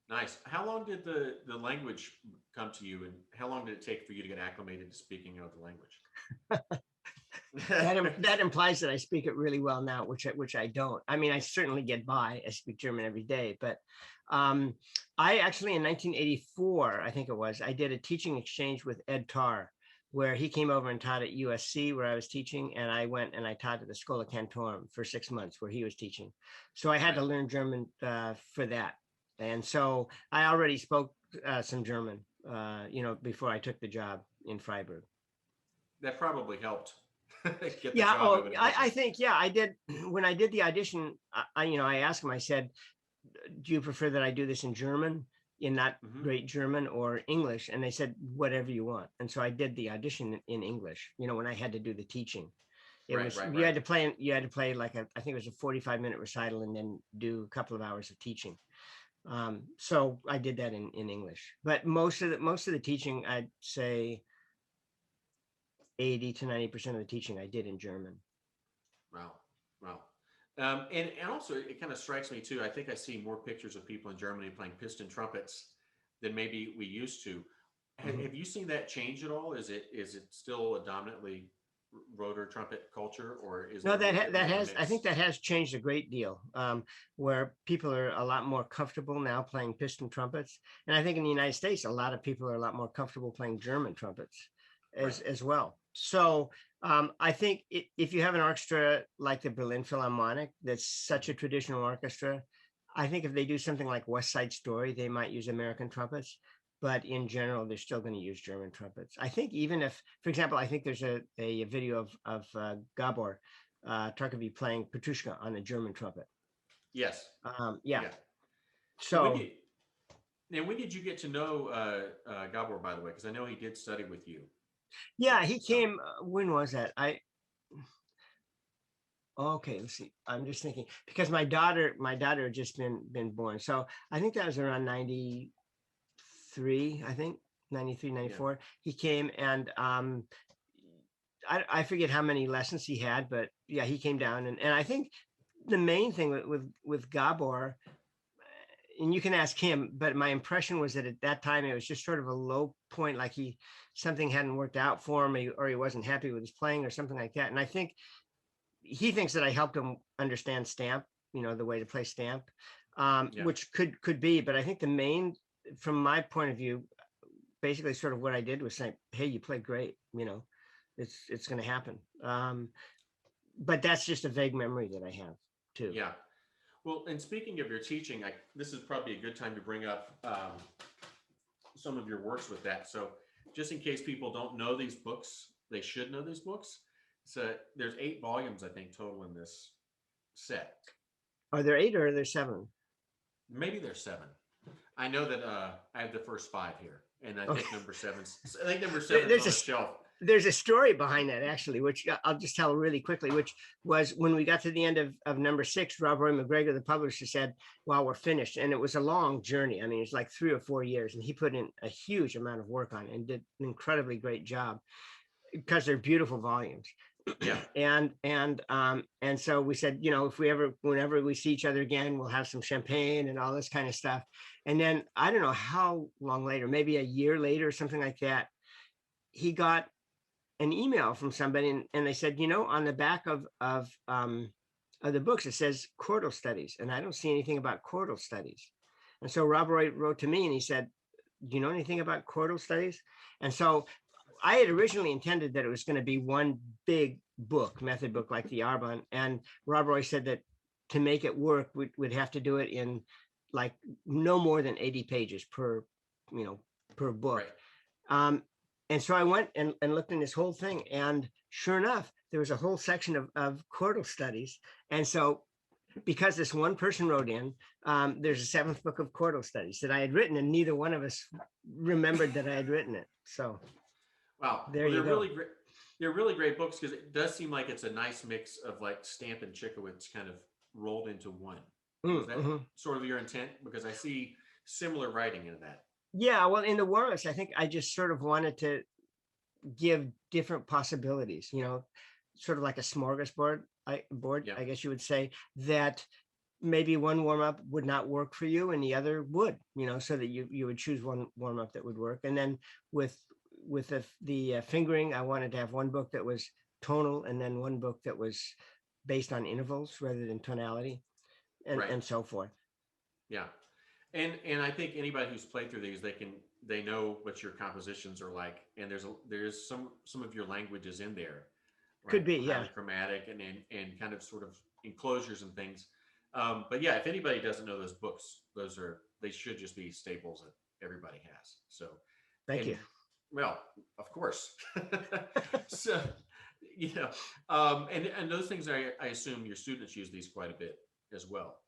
Nice. How long did the language come to you, and how long did it take for you to get acclimated to speaking the language? That implies that I speak it really well now, which I don't. I mean, I certainly get by. I speak German every day, but I actually in 1984, I think it was, I did a teaching exchange with Ed Tarr, where he came over and taught at USC where I was teaching, and I went and I taught at the Schola Cantorum for 6 months where he was teaching. So I had to learn German for that. And so I already spoke some German, before I took the job in Freiburg. That probably helped get the Yeah. job. Oh, I think, yeah, I did. When I did the audition, I asked him, I said, do you prefer that I do this in German, in not great German, or English? And they said, whatever you want. And so I did the audition in English, when I had to do the teaching. You had to play like I think it was a 45-minute recital and then do a couple of hours of teaching. So I did that in English, but most of the teaching, I'd say 80 to 90% of the teaching I did in German. Wow. And also it kind of strikes me too. I think I see more pictures of people in Germany playing piston trumpets than maybe we used to. Have you seen that change at all? Is it still a dominantly rotor trumpet culture, or is no, that has I think that has changed a great deal, where people are a lot more comfortable now playing piston trumpets, and I think in the United States a lot of people are a lot more comfortable playing German trumpets as well. So I think if you have an orchestra like the Berlin Philharmonic, that's such a traditional orchestra, I think if they do something like West Side Story, they might use American trumpets. But in general, they're still going to use German trumpets. I think even if, for example, I think there's a video of Gabor Tarkovic playing Petrushka on a German trumpet. Yes. Yeah. So. When did you get to know Gabor, by the way? Because I know he did study with you. Yeah, he came. When was that? Okay, let's see. I'm just thinking because my daughter had just been born, so I think that was around 93, I think 93, 94. Yeah. He came, and I forget how many lessons he had, but yeah, he came down, and I think the main thing with Gabor, and you can ask him, but my impression was that at that time it was just sort of a low point, like something hadn't worked out for him, or he wasn't happy with his playing or something like that. And I think he thinks that I helped him understand stamp, the way to play stamp, which could be, but I think the main, from my point of view, basically sort of what I did was say, hey, you played great, it's going to happen. But that's just a vague memory that I have too. Yeah. Well, and speaking of your teaching, this is probably a good time to bring up some of your works with that. So just in case people don't know these books, they should know these books. So there's 8 volumes, I think, total in this set. Are there 8 or are there 7? Maybe there's 7. I know that I have the first 5 here, and I think number 7. I think number 7 is on the shelf. There's a story behind that, actually, which I'll just tell really quickly, which was when we got to the end of number 6, Rob Roy McGregor, the publisher, said, well, we're finished. And it was a long journey. I mean, it's like 3 or 4 years, and he put in a huge amount of work on it and did an incredibly great job because they're beautiful volumes. Yeah. And so we said, whenever we see each other again, we'll have some champagne and all this kind of stuff. And then I don't know how long later, maybe a year later or something like that, he got an email from somebody, and they said, on the back of the books, it says chordal studies, and I don't see anything about chordal studies. And so Rob Roy wrote to me and he said, do you know anything about chordal studies? And so I had originally intended that it was going to be one big book, method book, like the Arbonne. And Rob Roy said that to make it work, we'd have to do it in like no more than 80 pages per book. Right. And so I went and looked in this whole thing, and sure enough, there was a whole section of chordal studies. And so because this one person wrote in, there's a 7th book of chordal studies that I had written, and neither one of us remembered that I had written it. So wow, there you go. Really great. They're really great books because it does seem like it's a nice mix of like Stamp and Chikowitz kind of rolled into one. Is that sort of your intent? Because I see similar writing in that. Yeah, well, in the Warless, I think I just sort of wanted to give different possibilities, sort of like a smorgasbord, I guess you would say, that maybe one warm-up would not work for you and the other would, so that you would choose one warm-up that would work. And then with the fingering, I wanted to have one book that was tonal and then one book that was based on intervals rather than tonality, and so forth. Yeah. And I think anybody who's played through these, they know what your compositions are like, and there's some of your languages in there, Could right? be, yeah. Highly chromatic and kind of sort of enclosures and things. But yeah, if anybody doesn't know those books, they should just be staples that everybody has. So, Thank and you. well, of course. So, you know, and those things, I assume your students use these quite a bit as well.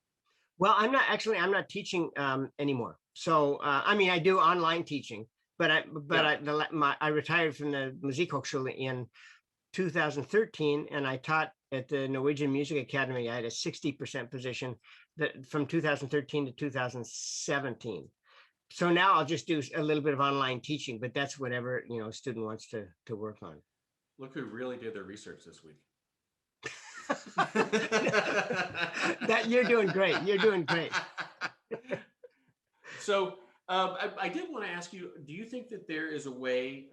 Well, I'm not teaching anymore. So I mean, I do online teaching, but Yeah. I retired from the Musikhochschule in 2013, and I taught at the Norwegian Music Academy. I had a 60% position that from 2013 to 2017. So now I'll just do a little bit of online teaching, but that's whatever, a student wants to work on. Look who really did their research this week. That you're doing great. You're doing great. So I did want to ask you, do you think that there is a way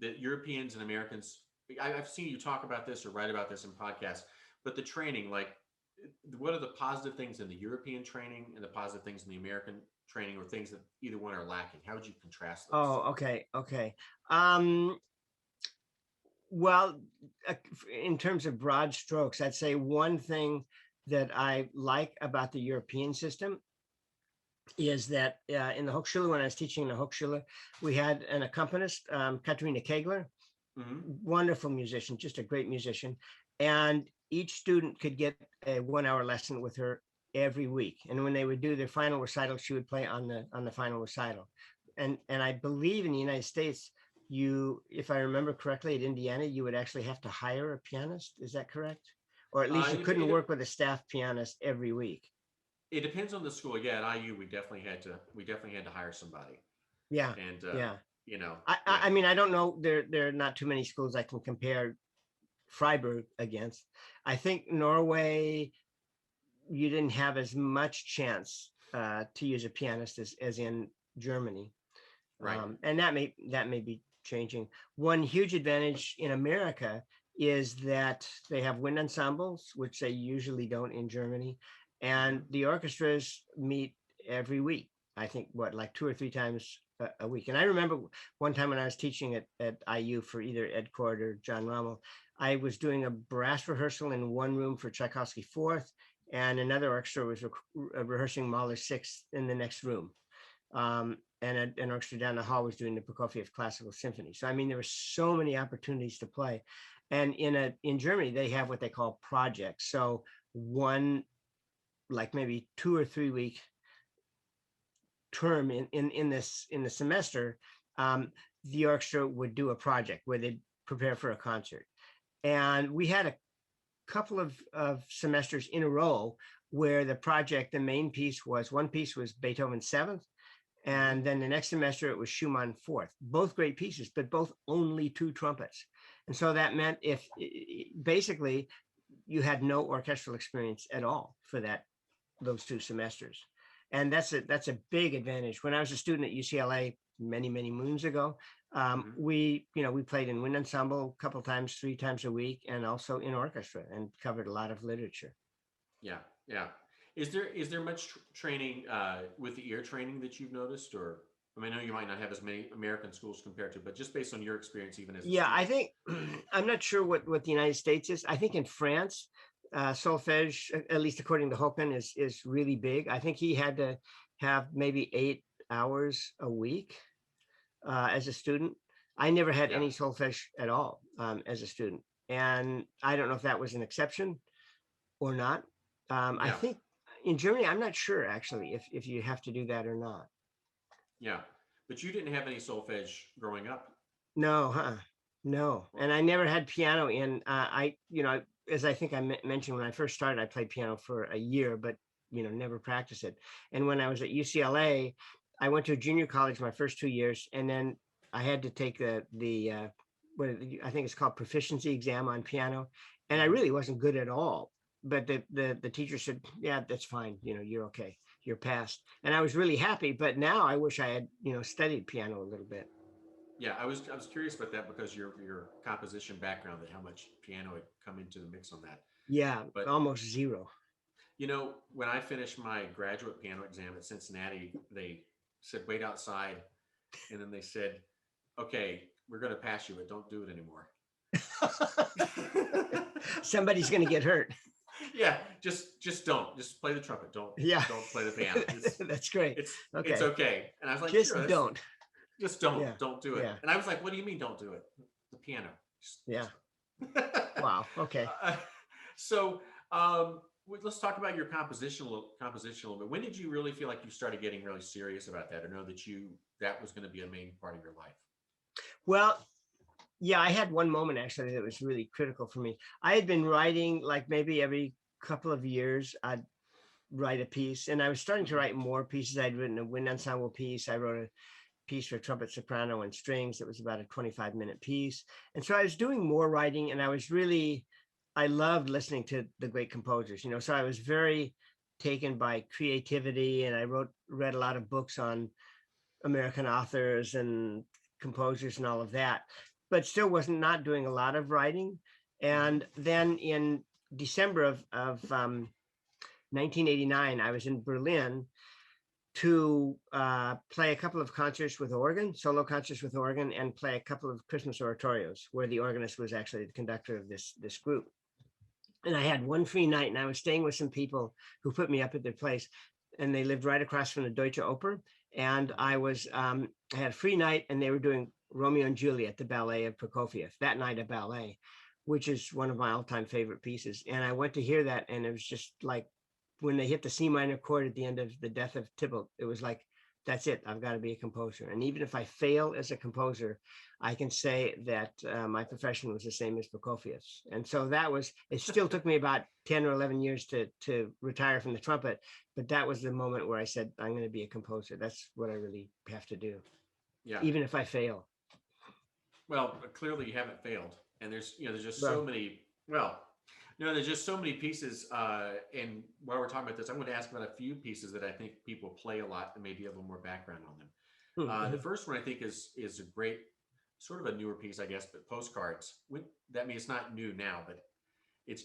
that Europeans and Americans, I've seen you talk about this or write about this in podcasts, but the training, like what are the positive things in the European training and the positive things in the American training, or things that either one are lacking? How would you contrast those? Oh, okay. Well, in terms of broad strokes, I'd say one thing that I like about the European system is that in the Hochschule, when I was teaching in the Hochschule, we had an accompanist, Katharina Kegler, wonderful musician, just a great musician. And each student could get a 1-hour lesson with her every week. And when they would do their final recital, she would play on the final recital. And I believe in the United States, if I remember correctly, at Indiana, you would actually have to hire a pianist. Is that correct? Or at least you couldn't work with a staff pianist every week. It depends on the school. Yeah, at IU, we definitely had to hire somebody. Yeah. And yeah. Yeah. I mean, I don't know. There are not too many schools I can compare Freiburg against. I think Norway, you didn't have as much chance to use a pianist as in Germany. Right. And that may be changing. One huge advantage in America is that they have wind ensembles, which they usually don't in Germany, and the orchestras meet every week. I think like 2 or 3 times a week. And I remember one time when I was teaching at IU for either Ed Cord or John Rommel, I was doing a brass rehearsal in one room for Tchaikovsky Fourth, and another orchestra was rehearsing Mahler Sixth in the next room. And an orchestra down the hall was doing the Prokofiev Classical Symphony. So I mean, there were so many opportunities to play. And in Germany, they have what they call projects. So one, like maybe 2 or 3 week term in the semester, the orchestra would do a project where they'd prepare for a concert. And we had a couple of semesters in a row where the main piece was, one piece was Beethoven's Seventh, and then the next semester it was Schumann Fourth. Both great pieces, but both only 2 trumpets. And so that meant basically you had no orchestral experience at all for those 2 semesters. And that's a big advantage. When I was a student at UCLA many moons ago, we played in wind ensemble a couple times, 3 times a week, and also in orchestra, and covered a lot of literature. Yeah. Is there much training with the ear training that you've noticed? Or I mean, I know you might not have as many American schools compared to, but just based on your experience, even as a student. I think I'm not sure what the United States is. I think in France, solfege, at least according to Hopen, is really big. I think he had to have maybe 8 hours a week as a student. I never had any solfege at all as a student, and I don't know if that was an exception or not. I think in Germany, I'm not sure actually if you have to do that or not. Yeah, but you didn't have any solfege growing up. No, no, and I never had piano in. As I think I mentioned when I first started, I played piano for a year, but never practiced it. And when I was at UCLA, I went to a junior college my first 2 years, and then I had to take what I think it's called proficiency exam on piano, and I really wasn't good at all. But the teacher said, "Yeah, that's fine. You're okay. You're passed." And I was really happy. But now I wish I had studied piano a little bit. Yeah, I was curious about that because your composition background, and how much piano had come into the mix on that. Yeah, But almost zero. When I finished my graduate piano exam at Cincinnati, they said, wait outside. And then they said, okay, we're going to pass you, but don't do it anymore. Somebody's going to get hurt. Yeah, just don't. Just play the trumpet. Don't play the piano. That's great. It's okay. And I was like, just sure, don't. Just don't. Yeah. Don't do it. Yeah. And I was like, what do you mean don't do it? The piano. Yeah. Wow. Okay. So let's talk about your composition a little bit. When did you really feel like you started getting really serious about that, or know that was going to be a main part of your life? Well, yeah, I had one moment actually that was really critical for me. I had been writing like maybe every couple of years, I'd write a piece, and I was starting to write more pieces. I'd written a wind ensemble piece. I wrote a piece for trumpet, soprano, and strings. It was about a 25-minute piece. And so I was doing more writing, and I loved listening to the great composers, so I was very taken by creativity, and I read a lot of books on American authors and composers and all of that, but still wasn't not doing a lot of writing. And then in December of 1989, I was in Berlin to play a couple of concerts with organ, solo concerts with organ, and play a couple of Christmas oratorios where the organist was actually the conductor of this group. And I had one free night, and I was staying with some people who put me up at their place, and they lived right across from the Deutsche Oper. And I had a free night, and they were doing Romeo and Juliet, the ballet of Prokofiev, that night a ballet, which is one of my all-time favorite pieces. And I went to hear that, and it was just like when they hit the C minor chord at the end of The Death of Tybalt, it was like, that's it, I've got to be a composer. And even if I fail as a composer, I can say that my profession was the same as Prokofiev's. And so it still took me about 10 or 11 years to retire from the trumpet, but that was the moment where I said, I'm going to be a composer. That's what I really have to do. Yeah. Even if I fail. Well, clearly you haven't failed. And there's just so many, there's just so many pieces. And while we're talking about this, I'm going to ask about a few pieces that I think people play a lot and maybe have a little more background on them. Mm-hmm. The first one I think is a great, sort of a newer piece, I guess, but Postcards. That means it's not new now, but it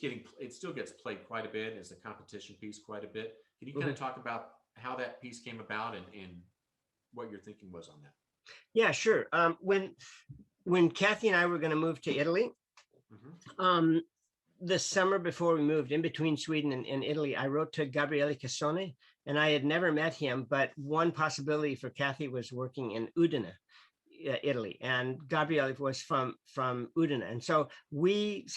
still gets played quite a bit as a competition piece quite a bit. Can you kind of talk about how that piece came about and what your thinking was on that? Yeah, sure. When Kathy and I were going to move to Italy, the summer before we moved, in between Sweden and Italy, I wrote to Gabriele Cassone, and I had never met him, but one possibility for Kathy was working in Udine, Italy, and Gabriele was from Udine. And so we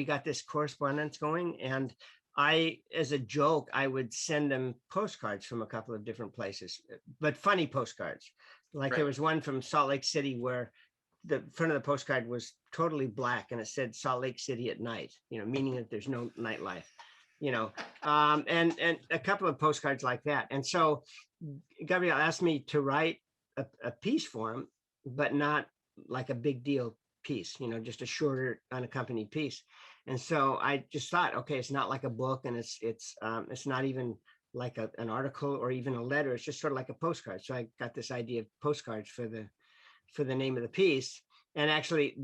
got this correspondence going, and as a joke, I would send them postcards from a couple of different places, but funny postcards. Like There was one from Salt Lake City where the front of the postcard was totally black, and it said Salt Lake City at night, meaning that there's no nightlife, and a couple of postcards like that. And so Gabriel asked me to write a piece for him, but not like a big deal piece, just a shorter unaccompanied piece. And so I just thought, okay, it's not like a book, and it's not even like an article or even a letter. It's just sort of like a postcard. So I got this idea of postcards for the name of the piece. And actually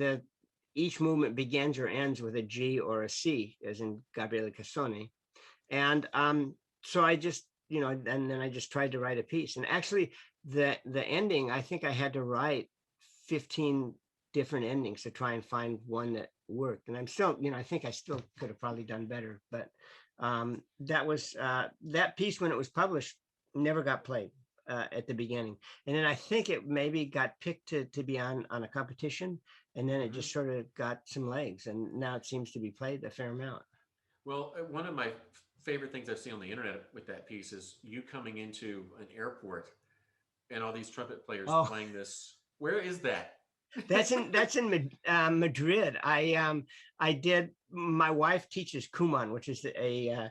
each movement begins or ends with a G or a C, as in Gabriele Cassone. And so I just, and then I just tried to write a piece. And actually the ending, I think I had to write 15 different endings to try and find one that worked. And I'm still, I think I still could have probably done better, but that was that piece, when it was published, never got played at the beginning. And then I think it maybe got picked to be on a competition, and then it just sort of got some legs, and now it seems to be played a fair amount. Well, one of my favorite things I've seen on the internet with that piece is you coming into an airport and all these trumpet players playing this. Where is that? That's in Madrid. I did. My wife teaches Kumon, which is a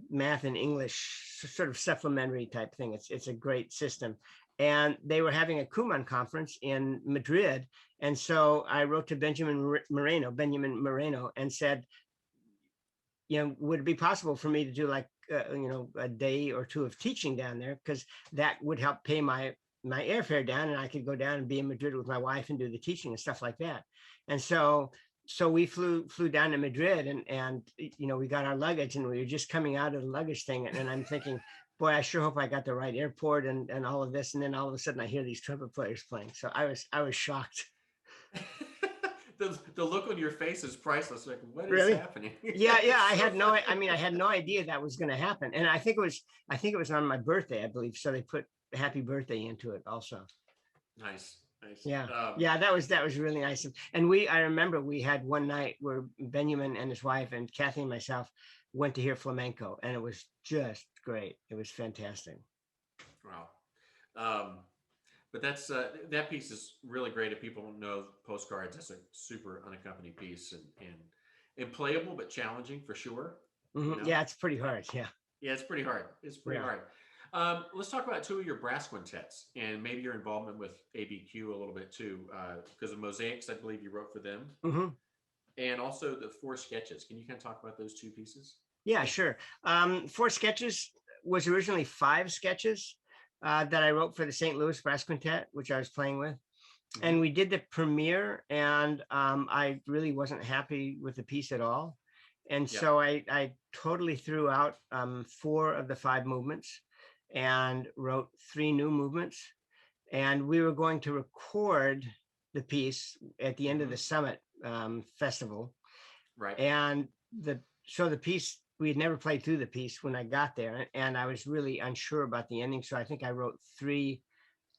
math and English sort of supplementary type thing. It's a great system, and they were having a Kumon conference in Madrid, and so I wrote to Benjamin Moreno, and said, would it be possible for me to do like a day or two of teaching down there, because that would help pay my airfare down, and I could go down and be in Madrid with my wife and do the teaching and stuff like that. And so so we flew down to Madrid, and we got our luggage, and we were just coming out of the luggage thing, and I'm thinking, boy, I sure hope I got the right airport and all of this. And then all of a sudden I hear these trumpet players playing. So I was shocked. The look on your face is priceless. Like, what is Really? happening? Yeah, yeah. It's I so had no, funny. I had no idea that was going to happen. And I think it was on my birthday, I believe. So they put happy birthday into it also. Nice, nice. Yeah. Yeah, that was really nice. And I remember we had one night where Benjamin and his wife and Kathy and myself went to hear flamenco, and it was just great. It was fantastic. Wow. But that piece is really great. If people don't know Postcards, that's a super unaccompanied piece, and playable but challenging for sure. Yeah, it's pretty hard. Yeah. Yeah, it's pretty hard. It's pretty hard. Let's talk about two of your brass quintets and maybe your involvement with ABQ a little bit too, because of Mosaics, I believe you wrote for them, and also the Four Sketches. Can you kind of talk about those two pieces? Yeah, sure. Four Sketches was originally 5 sketches that I wrote for the St. Louis Brass Quintet, which I was playing with. And we did the premiere, and I really wasn't happy with the piece at all. And so I totally threw out 4 of the 5 movements and wrote 3 new movements. And we were going to record the piece at the end of the Summit Festival. Right. And so the piece, we had never played through the piece when I got there, and I was really unsure about the ending. So I think I wrote 3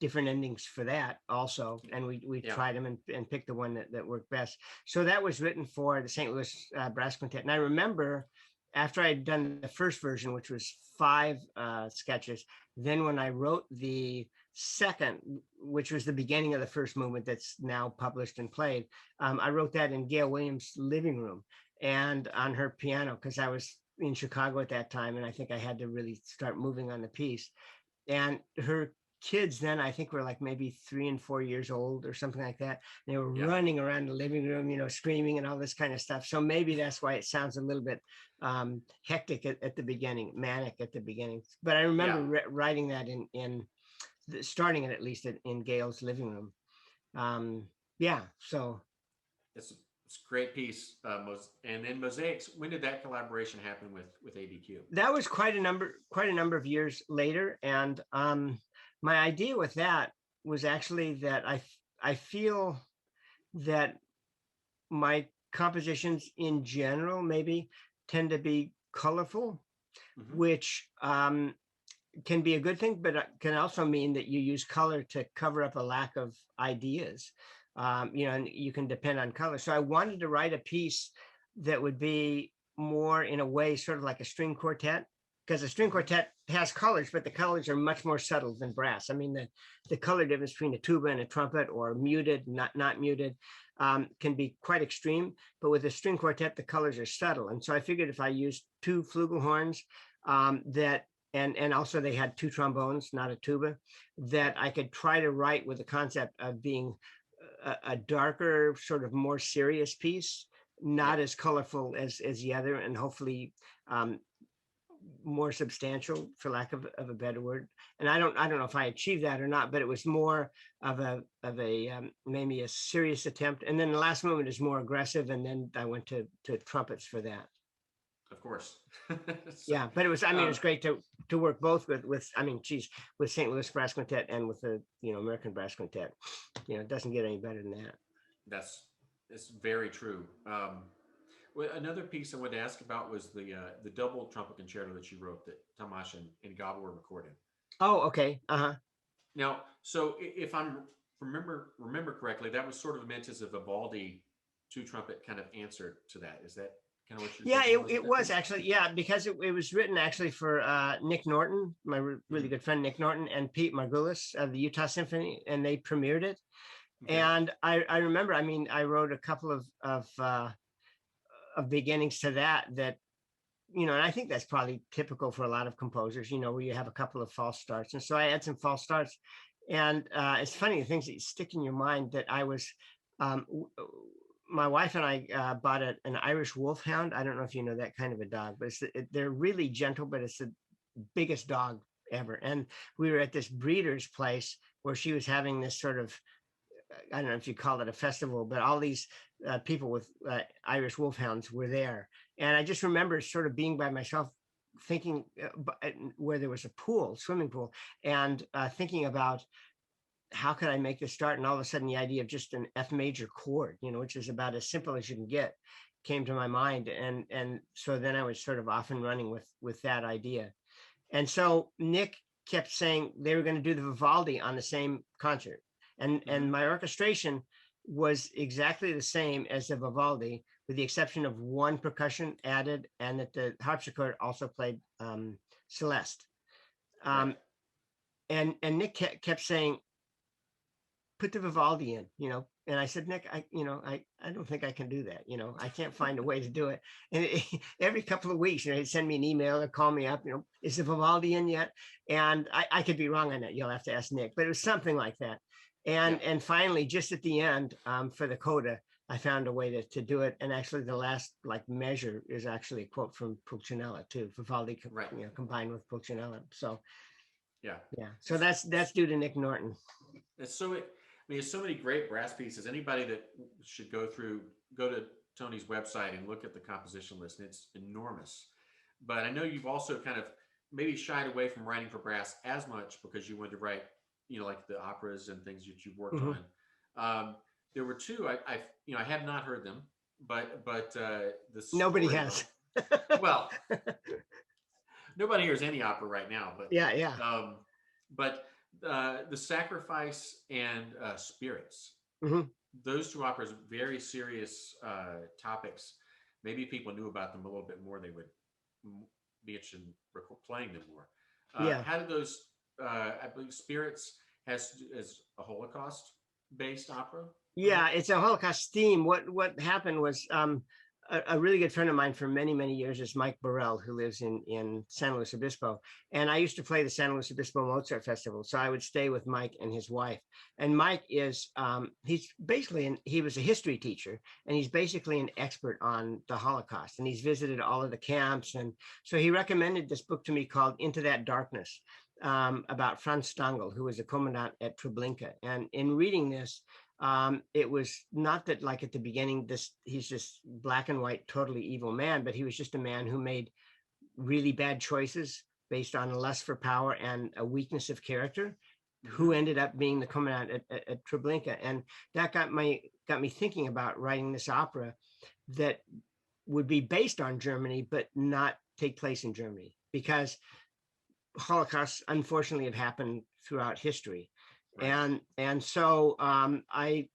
different endings for that also, and we tried them and picked the one that worked best. So that was written for the St. Louis Brass Quintet. And I remember after I'd done the first version, which was 5 sketches, then when I wrote the second, which was the beginning of the first movement that's now published and played, I wrote that in Gail Williams' living room and on her piano, because I was in Chicago at that time, and I think I had to really start moving on the piece. And her kids then, I think, were like maybe 3 and 4 years old or something like that. They were running around the living room, screaming and all this kind of stuff. So maybe that's why it sounds a little bit hectic at the beginning, manic at the beginning. But I remember writing that starting it at least in Gail's living room. So it's a great piece. And then Mosaics, when did that collaboration happen with ABQ? That was quite a number of years later. And my idea with that was actually that I feel that my compositions in general maybe tend to be colorful, which can be a good thing, but can also mean that you use color to cover up a lack of ideas. And you can depend on color. So I wanted to write a piece that would be more, in a way, sort of like a string quartet, because a string quartet has colors, but the colors are much more subtle than brass. I mean, the color difference between a tuba and a trumpet, or muted, not muted, can be quite extreme. But with a string quartet, the colors are subtle. And so I figured if I used 2 flugelhorns and also they had 2 trombones, not a tuba, that I could try to write with the concept of being a darker, sort of more serious piece, not as colorful as the other, and hopefully more substantial, for lack of a better word. And I don't know if I achieved that or not, but it was more of a maybe a serious attempt. And then the last movement is more aggressive, and then I went to trumpets for that. Of course. But it was, it was great to work both with St. Louis Brass Quintet and with the American Brass Quintet. It doesn't get any better than that. It's very true. Well, another piece I wanted to ask about was the double trumpet concerto that you wrote that Tomasz and Gabo were recording. Oh, okay. Now, so if I remember correctly, that was sort of meant as a Vivaldi 2 trumpet kind of answer to that. Is that kind of what you're it was actually, because it was written actually for Nick Norton, my really good friend Nick Norton, and Pete Margulis of the Utah Symphony, and they premiered it. And I remember, I wrote a couple of beginnings to that, and I think that's probably typical for a lot of composers, where you have a couple of false starts. And so I had some false starts, and it's funny, the things that stick in your mind, that I was, my wife and I bought an Irish wolfhound. I don't know if you know that kind of a dog, but they're really gentle, but it's the biggest dog ever. And we were at this breeder's place where she was having this sort of I don't know if you call it a festival, but all these people with Irish wolfhounds were there. And I just remember sort of being by myself thinking where there was a pool, swimming pool, and thinking about how could I make this start? And all of a sudden the idea of just an F major chord, which is about as simple as you can get, came to my mind. And so then I was sort of off and running with that idea. And so Nick kept saying they were going to do the Vivaldi on the same concert. And my orchestration was exactly the same as the Vivaldi, with the exception of one percussion added, and that the harpsichord also played Celeste. And Nick kept saying, put the Vivaldi in, and I said, Nick, I don't think I can do that. I can't find a way to do it. And every couple of weeks, he'd send me an email or call me up, is the Vivaldi in yet? And I could be wrong on that. You'll have to ask Nick, but it was something like that. And finally, just at the end, for the coda, I found a way to do it. And actually the last measure is actually a quote from Pulcinella too, Vivaldi combined with Pulcinella. So yeah. So that's due to Nick Norton. There's so many great brass pieces. Anybody that should go to Tony's website and look at the composition list, and it's enormous. But I know you've also kind of maybe shied away from writing for brass as much because you wanted to write, like the operas and things that you've worked on. There were two I have not heard them, but nobody has. Well, nobody hears any opera right now, but but the Sacrifice and Spirits, those two operas, very serious topics. Maybe if people knew about them a little bit more, they would be interested in playing them more. How did those? I believe Spirits is a Holocaust-based opera. Yeah, it's a Holocaust theme. What happened was a really good friend of mine for many, many years is Mike Burrell, who lives in San Luis Obispo. And I used to play the San Luis Obispo Mozart Festival. So I would stay with Mike and his wife. And Mike is, he was a history teacher, and he's basically an expert on the Holocaust. And he's visited all of the camps. And so he recommended this book to me called Into That Darkness, about Franz Stangl, who was a commandant at Treblinka. And in reading this, it was not that at the beginning, he's this black and white, totally evil man, but he was just a man who made really bad choices based on a lust for power and a weakness of character, who ended up being the commandant at Treblinka. And that got me thinking about writing this opera that would be based on Germany, but not take place in Germany, because Holocausts unfortunately have happened throughout history. Right. And so I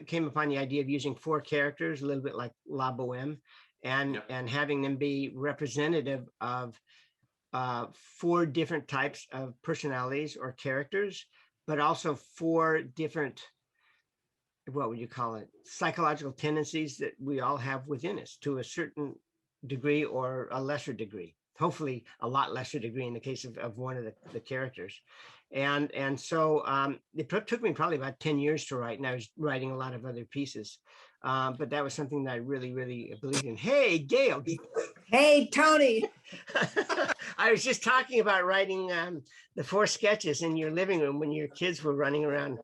came upon the idea of using 4 characters, a little bit like La Boheme, and having them be representative of 4 different types of personalities or characters, but also 4 different, what would you call it, psychological tendencies that we all have within us to a certain degree or a lesser degree. Hopefully a lot lesser degree in the case of one of the characters. And so it took me probably about 10 years to write, and I was writing a lot of other pieces. But that was something that I really, really believed in. Hey, Gail. Hey, Tony. I was just talking about writing the 4 sketches in your living room when your kids were running around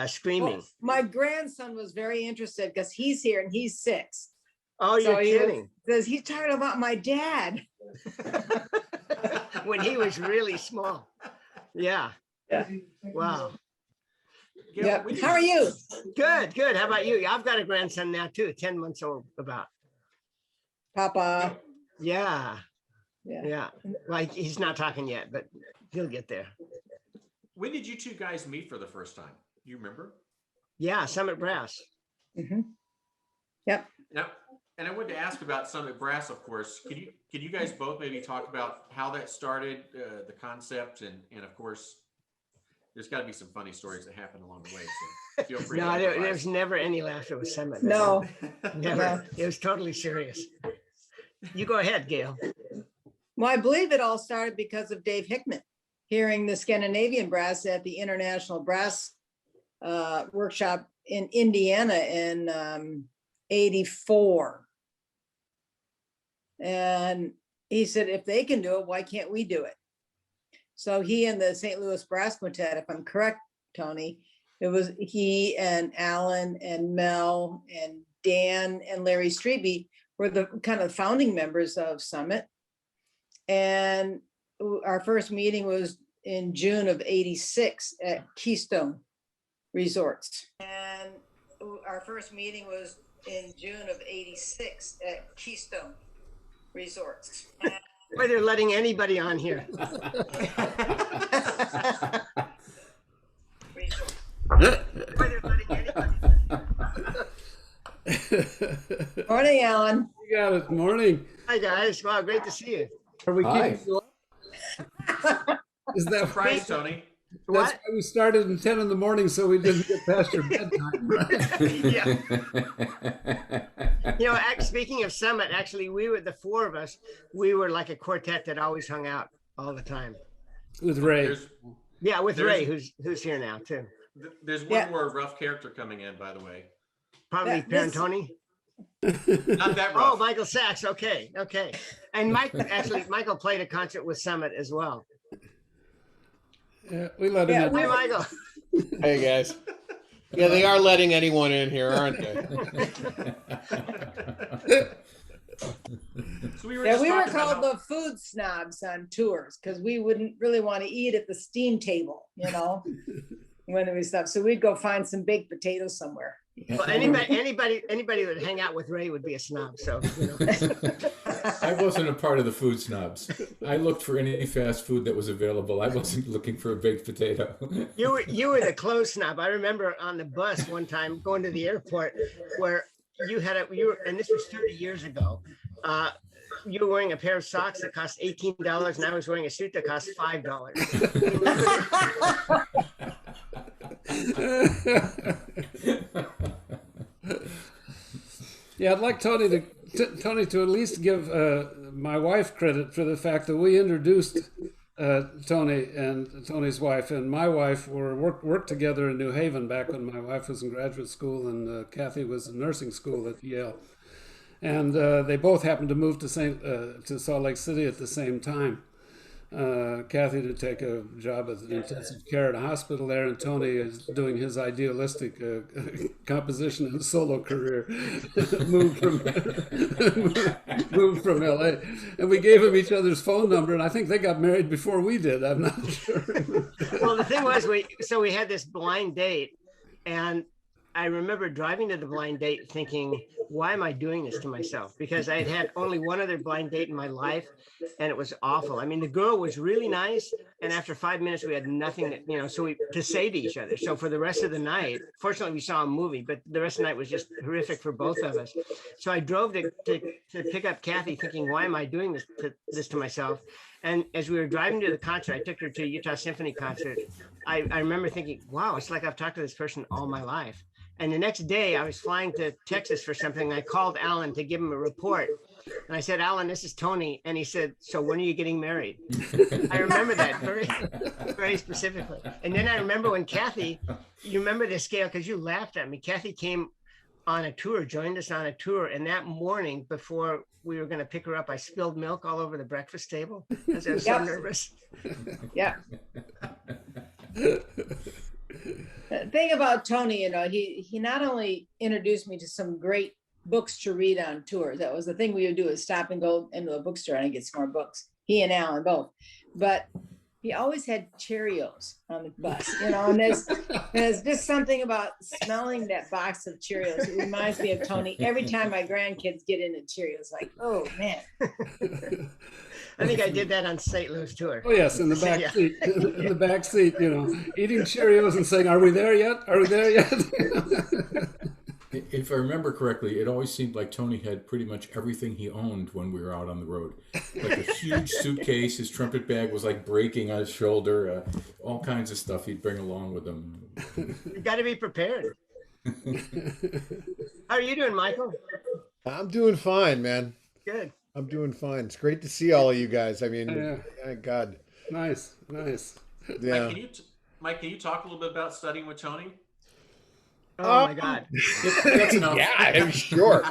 screaming. Well, my grandson was very interested because he's here and he's 6. Oh, you're kidding. Because he's talking about my dad. When he was really small. Yeah. Wow. Yeah. How are you? Good. How about you? I've got a grandson now too, 10 months old about. Papa. Yeah. Well, he's not talking yet, but he'll get there. When did you two guys meet for the first time? Do you remember? Yeah, Summit Brass. Yep. Now, and I wanted to ask about Summit Brass, of course. Can you guys both maybe talk about how that started, the concept, and of course, there's got to be some funny stories that happen along the way. So feel free. No, there's never any laughter with Summit. No, never. It was totally serious. You go ahead, Gail. Well, I believe it all started because of Dave Hickman hearing the Scandinavian brass at the International Brass Workshop in Indiana in '84. And he said, if they can do it, why can't we do it? So he and the St. Louis Brass Quintet, if I'm correct, Tony, It was he and Alan and Mel and Dan and Larry Strebe were the kind of founding members of Summit. And our first meeting was in June of '86 at Keystone Resorts. And our first meeting was in June of '86 at Keystone Resorts. Why they're letting anybody on here. Morning, Alan. You got it. Morning. Hi guys. Wow, great to see you. Are we Hi. keeping you up? Is that Surprise, Tony. That's What? why we started at 10 in the morning, so we didn't get past your bedtime, right? Yeah. You know, speaking of Summit, actually, we were the four of us. We were like a quartet that always hung out all the time. With Ray. There's, Yeah, with There's- Ray, who's here now too. there's one Yeah. more rough character coming in, by the way. Probably Yeah, this- Parentoni. Not that Oh, rough. Michael Sachs. Okay, okay. And Michael played a concert with Summit as well. Yeah, we let him Yeah, in. Hi, Michael. Hey guys. Yeah, they are letting anyone in here, aren't they? So we were Yeah, just we were talking about called the food snobs on tours because we wouldn't really want to eat at the steam table, when we stuff. So we'd go find some baked potatoes somewhere. Well, anybody that would hang out with Ray would be a snob. So, I wasn't a part of the food snobs. I looked for any fast food that was available. I wasn't looking for a baked potato. you were the clothes snob. I remember on the bus one time going to the airport where and this was 30 years ago. You were wearing a pair of socks that cost $18, and I was wearing a suit that cost $5. Yeah, I'd like Tony to at least give my wife credit for the fact that we introduced Tony and Tony's wife and my wife worked together in New Haven back when my wife was in graduate school and Kathy was in nursing school at Yale. And they both happened to move to Salt Lake City at the same time. Kathy to take a job as an intensive care at a hospital there, and Tony is doing his idealistic composition and solo career. moved from LA, and we gave him each other's phone number, and I think they got married before we did. I'm not sure. Well, the thing was, we had this blind date, and I remember driving to the blind date thinking, why am I doing this to myself? Because I had had only one other blind date in my life, and it was awful. I mean, the girl was really nice, and after 5 minutes, we had nothing to say to each other. So for the rest of the night, fortunately, we saw a movie, but the rest of the night was just horrific for both of us. So I drove to pick up Kathy thinking, why am I doing this to myself? And as we were driving to the concert, I took her to a Utah Symphony concert. I remember thinking, wow, it's like I've talked to this person all my life. And the next day I was flying to Texas for something. I called Alan to give him a report. And I said, Alan, this is Tony. And he said, so when are you getting married? I remember that very, very specifically. And then I remember when Kathy, you remember the scale because you laughed at me. Kathy came on a tour, joined us on a tour. And that morning before we were going to pick her up, I spilled milk all over the breakfast table because I was so nervous. Yeah. The thing about Tony, he not only introduced me to some great books to read on tour. That was the thing we would do, is stop and go into a bookstore and get some more books. He and Alan both. But he always had Cheerios on the bus, and there's just something about smelling that box of Cheerios. It reminds me of Tony. Every time my grandkids get into Cheerios, like, oh man. I think I did that on St. Louis tour. Oh yes, in the back seat, in the back seat, eating Cheerios and saying, "Are we there yet? Are we there yet?" If I remember correctly, it always seemed like Tony had pretty much everything he owned when we were out on the road. Like a huge suitcase, his trumpet bag was like breaking on his shoulder, all kinds of stuff he'd bring along with him. You got to be prepared. How are you doing, Michael? I'm doing fine, man. Good. I'm doing fine. It's great to see all of you guys. I mean, thank God. Nice. Yeah. Mike, can you talk a little bit about studying with Tony? Oh my God. That's enough. Yeah, I'm sure.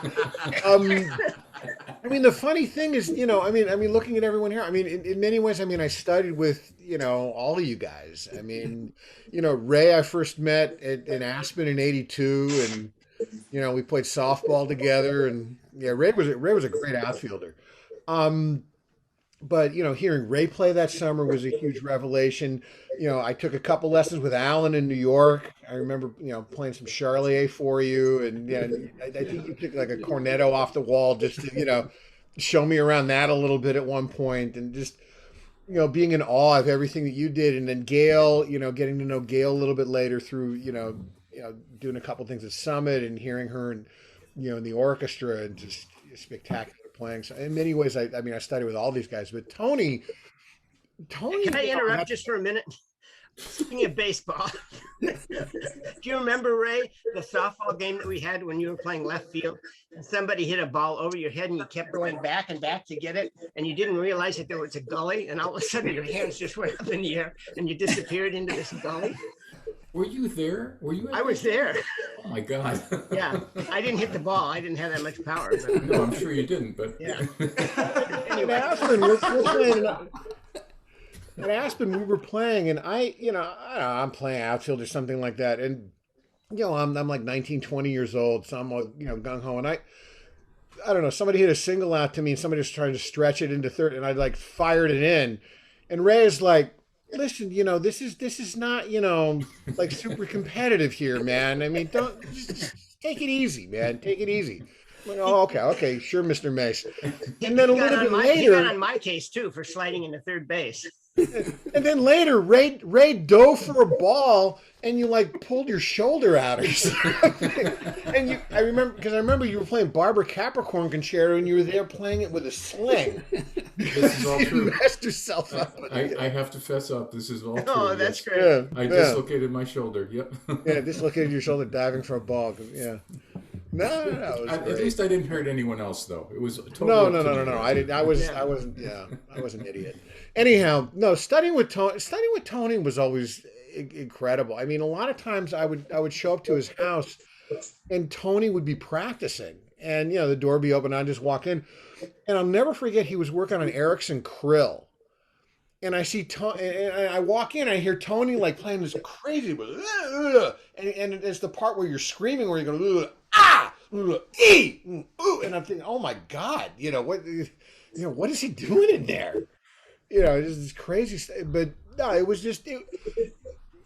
I mean, the funny thing is, looking at everyone here, I mean, in many ways, I mean, I studied with, all of you guys. I mean, Ray, I first met in Aspen in '82, and we played softball together, and yeah, Ray was a great outfielder. But hearing Ray play that summer was a huge revelation. I took a couple lessons with Alan in New York. I remember playing some Charlier for you, and yeah, I think you took like a cornetto off the wall just to show me around that a little bit at one point, and just being in awe of everything that you did. And then Gail, getting to know Gail a little bit later through doing a couple things at Summit and hearing her and in the orchestra, and just spectacular playing. So in many ways, I mean, I studied with all these guys, but Tony. Can I interrupt just for a minute? Speaking of baseball, do you remember, Ray, the softball game that we had when you were playing left field, and somebody hit a ball over your head and you kept going back and back to get it, and you didn't realize that there was a gully, and all of a sudden your hands just went up in the air and you disappeared into this gully? Were you there? Were you? I was there. Oh my God. Yeah, I didn't hit the ball. I didn't have that much power. But... No, I'm sure you didn't. But yeah. Anyway, Aspen, we're playing. At Aspen, we were playing, and I'm playing outfield or something like that, and I'm like 19, 20 years old, so I'm gung ho, and I don't know. Somebody hit a single out to me, and somebody was trying to stretch it into third, and I like fired it in, and Ray is like, listen, this is not, like super competitive here, man. I mean, don't just take it easy, man. Take it easy. Like, oh, okay, sure, Mr. Mace. And then a little bit later, he got on my case too for sliding into third base. And then later, Ray dove for a ball, and you like pulled your shoulder out or something. And I remember you were playing Barbara Capricorn Concerto, and you were there playing it with a sling. this is all true. You messed yourself up. I have to fess up. This is all true. Oh, that's great. Yeah, I dislocated my shoulder. Yep. Yeah, dislocated your shoulder diving for a ball. Yeah. No. At least I didn't hurt anyone else, though. It was totally no. I didn't. I was an idiot. Anyhow, no. Studying with Tony was always incredible. I mean, a lot of times I would show up to his house, and Tony would be practicing, and the door would be open, and I'd just walk in, and I'll never forget he was working on an Erickson Krill. And I see Tony, and I walk in, and I hear Tony like playing this crazy, and it's the part where you're screaming, where you're going, and I'm thinking, oh my God, what is he doing in there? It's this crazy stuff. But no, it was just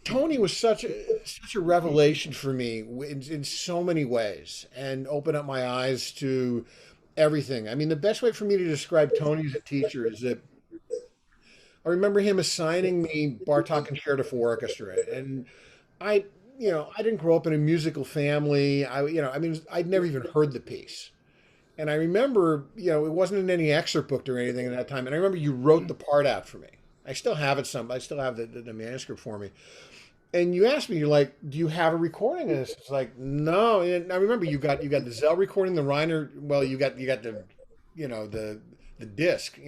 Tony was such a revelation for me in so many ways, and opened up my eyes to everything. I mean, the best way for me to describe Tony as a teacher is that I remember him assigning me Bartok Concerto for Orchestra, and I didn't grow up in a musical family. I'd never even heard the piece. And I remember, it wasn't in any excerpt book or anything at that time. And I remember you wrote the part out for me. I still have it I still have the manuscript for me. And you asked me, you're like, do you have a recording of this? It's like, no. And I remember you got the Zell recording, the Reiner. Well, you got the disc,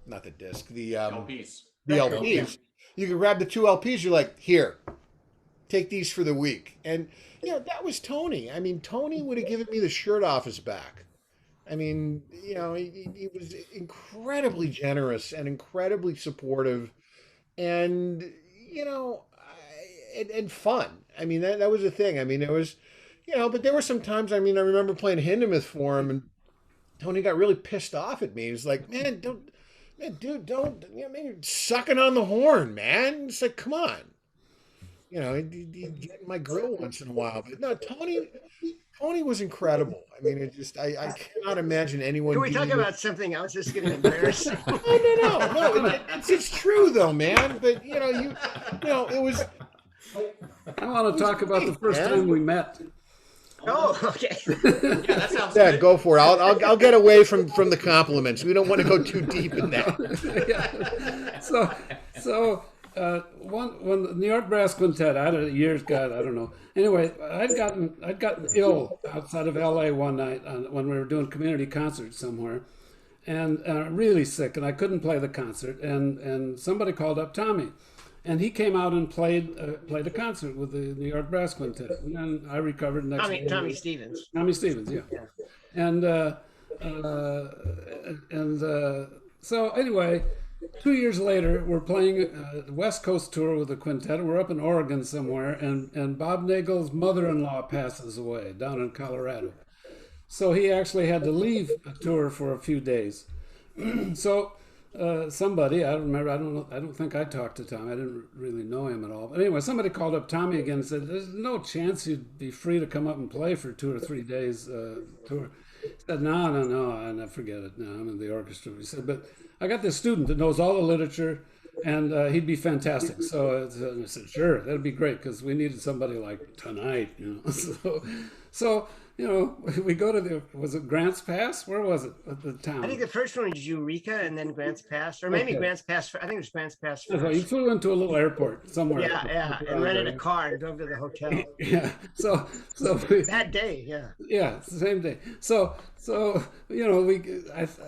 not the disc, the LPs. The LPs. You could grab the 2 LPs. You're like, here, take these for the week. And that was Tony. I mean, Tony would have given me the shirt off his back. I mean, he was incredibly generous and incredibly supportive, and and fun. I mean, that was the thing. I mean, it was, but there were some times. I mean, I remember playing Hindemith for him, and Tony got really pissed off at me. He was like, "Man, don't, you're sucking on the horn, man." It's like, come on. He'd get in my grill once in a while. But no, Tony was incredible. I mean, I cannot imagine anyone. Can we talk about something else? This is getting embarrassing. No. It's true though, man. But it was. I want to talk about the first time we met. Oh, okay. Yeah, that sounds Yeah, good. go for it. I'll get away from the compliments. We don't want to go too deep in that. Yeah. So when the New York Brass Quintet, I don't know. Anyway, I'd gotten ill outside of LA one night when we were doing community concerts somewhere, and really sick, and I couldn't play the concert. And somebody called up Tommy, and he came out and played a concert with the New York Brass Quintet, and then I recovered next day. Tommy Stevens. Tommy Stevens, yeah. And So anyway, 2 years later, we're playing the West Coast tour with the quintet. We're up in Oregon somewhere, and Bob Nagel's mother-in-law passes away down in Colorado. So he actually had to leave a tour for a few days. So somebody, I don't remember, I don't think I talked to Tommy. I didn't really know him at all. But anyway, somebody called up Tommy again and said, "There's no chance you'd be free to come up and play for 2 or 3 days tour." He said, no, and forget it. No, I'm in the orchestra. He said, "But I got this student that knows all the literature, and he'd be fantastic." So I said, "Sure, that'd be great, because we needed somebody like tonight, you know." So you know, we go to was it Grants Pass? Where was it at the town? I think the first one was Eureka, and then Grants Pass, or maybe Grants Pass. I think it was Grants Pass So first. you flew into a little airport somewhere. Yeah, and rented a car and drove to the hotel. Yeah. So That day, yeah. Yeah, it's the same day. So you know,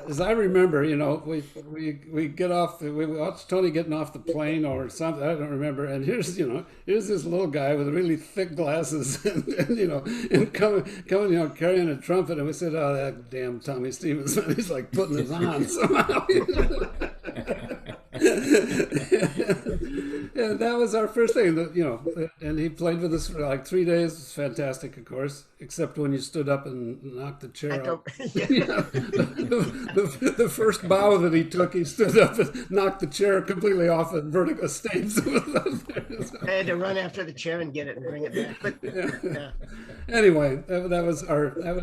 as I remember, you know, we get off, we watch Tony getting off the plane or something. I don't remember. And here's this little guy with really thick glasses, and you know, and coming, you know, carrying a trumpet. And we said, "Oh, that damn Tommy Stevenson, he's like putting it on somehow." Yeah, that was our first thing, you know, and he played with us for like 3 days. It was fantastic, of course, except when you stood up and knocked the chair out. Yeah. The first bow that he took, he stood up and knocked the chair completely off and vertigo stains. I had to run after the chair and get it and bring it back. But yeah. Anyway, that was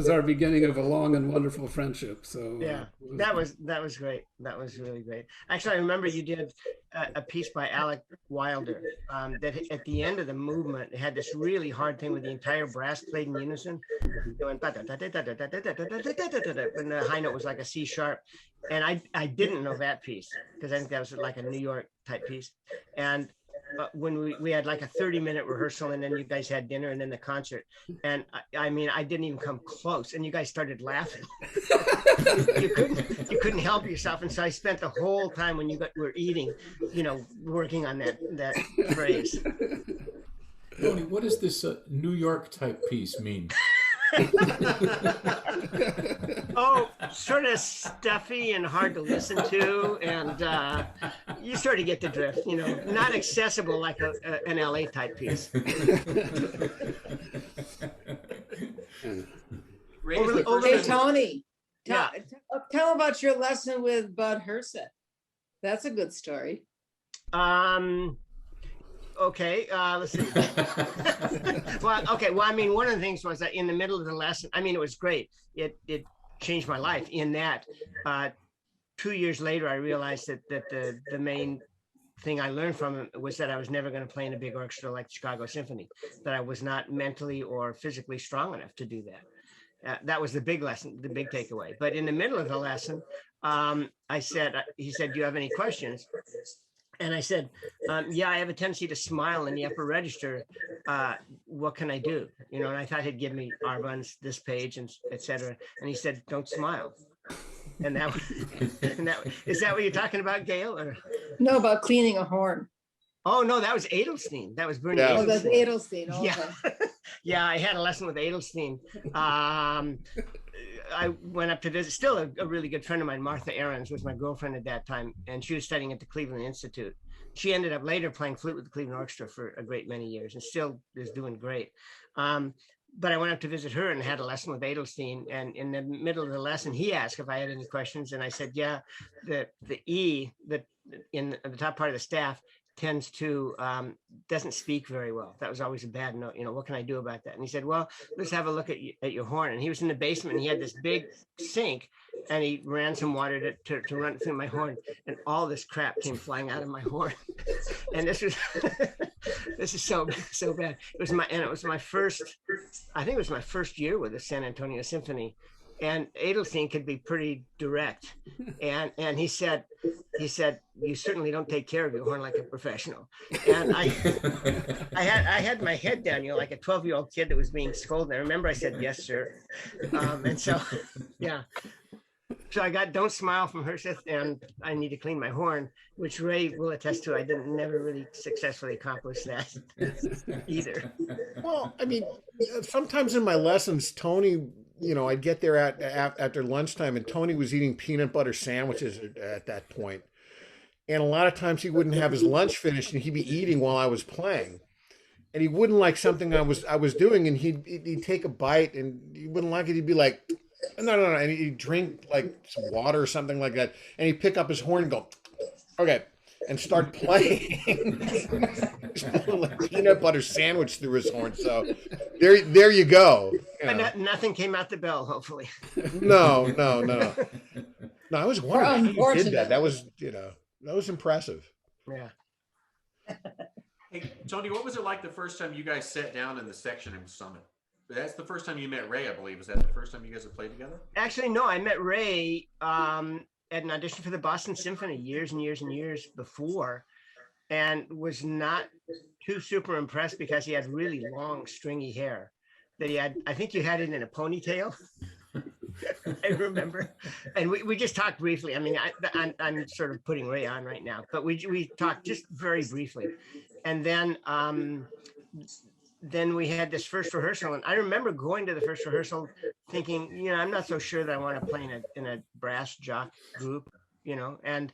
our beginning of a long and wonderful friendship. So yeah, that was great. That was really great. Actually, I remember you did a piece by Alec Wilder that at the end of the movement, it had this really hard thing with the entire brass played in unison. It went, and the high note was like a C sharp. And I didn't know that piece, because I think that was like a New York type piece. And when we had like a 30-minute rehearsal, and then you guys had dinner and then the concert, and I mean, I didn't even come close, and you guys started laughing. you couldn't help yourself. And so I spent the whole time when were eating, you know, working on that phrase. Tony, what does this New York type piece mean? Oh, sort of stuffy and hard to listen to, and you sort of get the drift, you know, not accessible like an LA type piece. Hey, Tony, Yeah. tell about your lesson with Bud Herseth. That's a good story. Okay, let's see. Well, I mean, one of the things was that in the middle of the lesson, I mean, it was great. It changed my life in that 2 years later, I realized that the main thing I learned from him was that I was never going to play in a big orchestra like the Chicago Symphony, that I was not mentally or physically strong enough to do that. That was the big lesson, the big takeaway. But in the middle of the lesson, he said, "Do you have any questions?" And I said, "Yeah, I have a tendency to smile in the upper register. What can I do?" You know, and I thought he'd give me Arban's this page and etc. And he said, "Don't smile." And is that what you're talking about, Gail? Or? No, about cleaning a horn. Oh no, that was Edelstein. That was Bernie. Yeah. Oh, that's Edelstein. Oh, Yeah, okay. yeah. I had a lesson with Edelstein. I went up to visit, still a really good friend of mine, Martha Ahrens, was my girlfriend at that time, and she was studying at the Cleveland Institute. She ended up later playing flute with the Cleveland Orchestra for a great many years and still is doing great. But I went up to visit her and had a lesson with Edelstein. And in the middle of the lesson, he asked if I had any questions. And I said, yeah, the E that in the top part of the staff tends to doesn't speak very well. That was always a bad note. You know, what can I do about that? And he said, well, let's have a look at your horn. And he was in the basement and he had this big sink and he ran some water to run through my horn, and all this crap came flying out of my horn. And this was this is so bad. It was my first, I think it was my first year with the San Antonio Symphony. And Edelstein could be pretty direct. And he said, you certainly don't take care of your horn like a professional. And I had my head down, you know, like a 12-year-old kid that was being scolded. I remember I said, yes, sir. And so, yeah. So I got "Don't Smile" from Herseth, and I need to clean my horn, which Ray will attest to. I never really successfully accomplished that either. Well, I mean, sometimes in my lessons, Tony, I'd get there after lunchtime, and Tony was eating peanut butter sandwiches at that point. And a lot of times he wouldn't have his lunch finished, and he'd be eating while I was playing. And he wouldn't like something I was doing, and he'd take a bite, and he wouldn't like it. He'd be like, no, and he'd drink like some water or something like that, and he'd pick up his horn and go, okay, and start playing. Like peanut butter sandwich through his horn. So there you go. But nothing came out the bell, hopefully. No. I was wondering how you did that. That was impressive. Yeah. Hey, Tony, what was it like the first time you guys sat down in the section in Summit? That's the first time you met Ray, I believe. Was that the first time you guys have played together? Actually, no, I met Ray at an audition for the Boston Symphony years and years and years before, and was not too super impressed because he had really long, stringy hair that he had. I think you had it in a ponytail. I remember, and we just talked briefly. I mean, I'm sort of putting Ray on right now, but we talked just very briefly, and then we had this first rehearsal, and I remember going to the first rehearsal thinking, I'm not so sure that I want to play in a brass jock group, and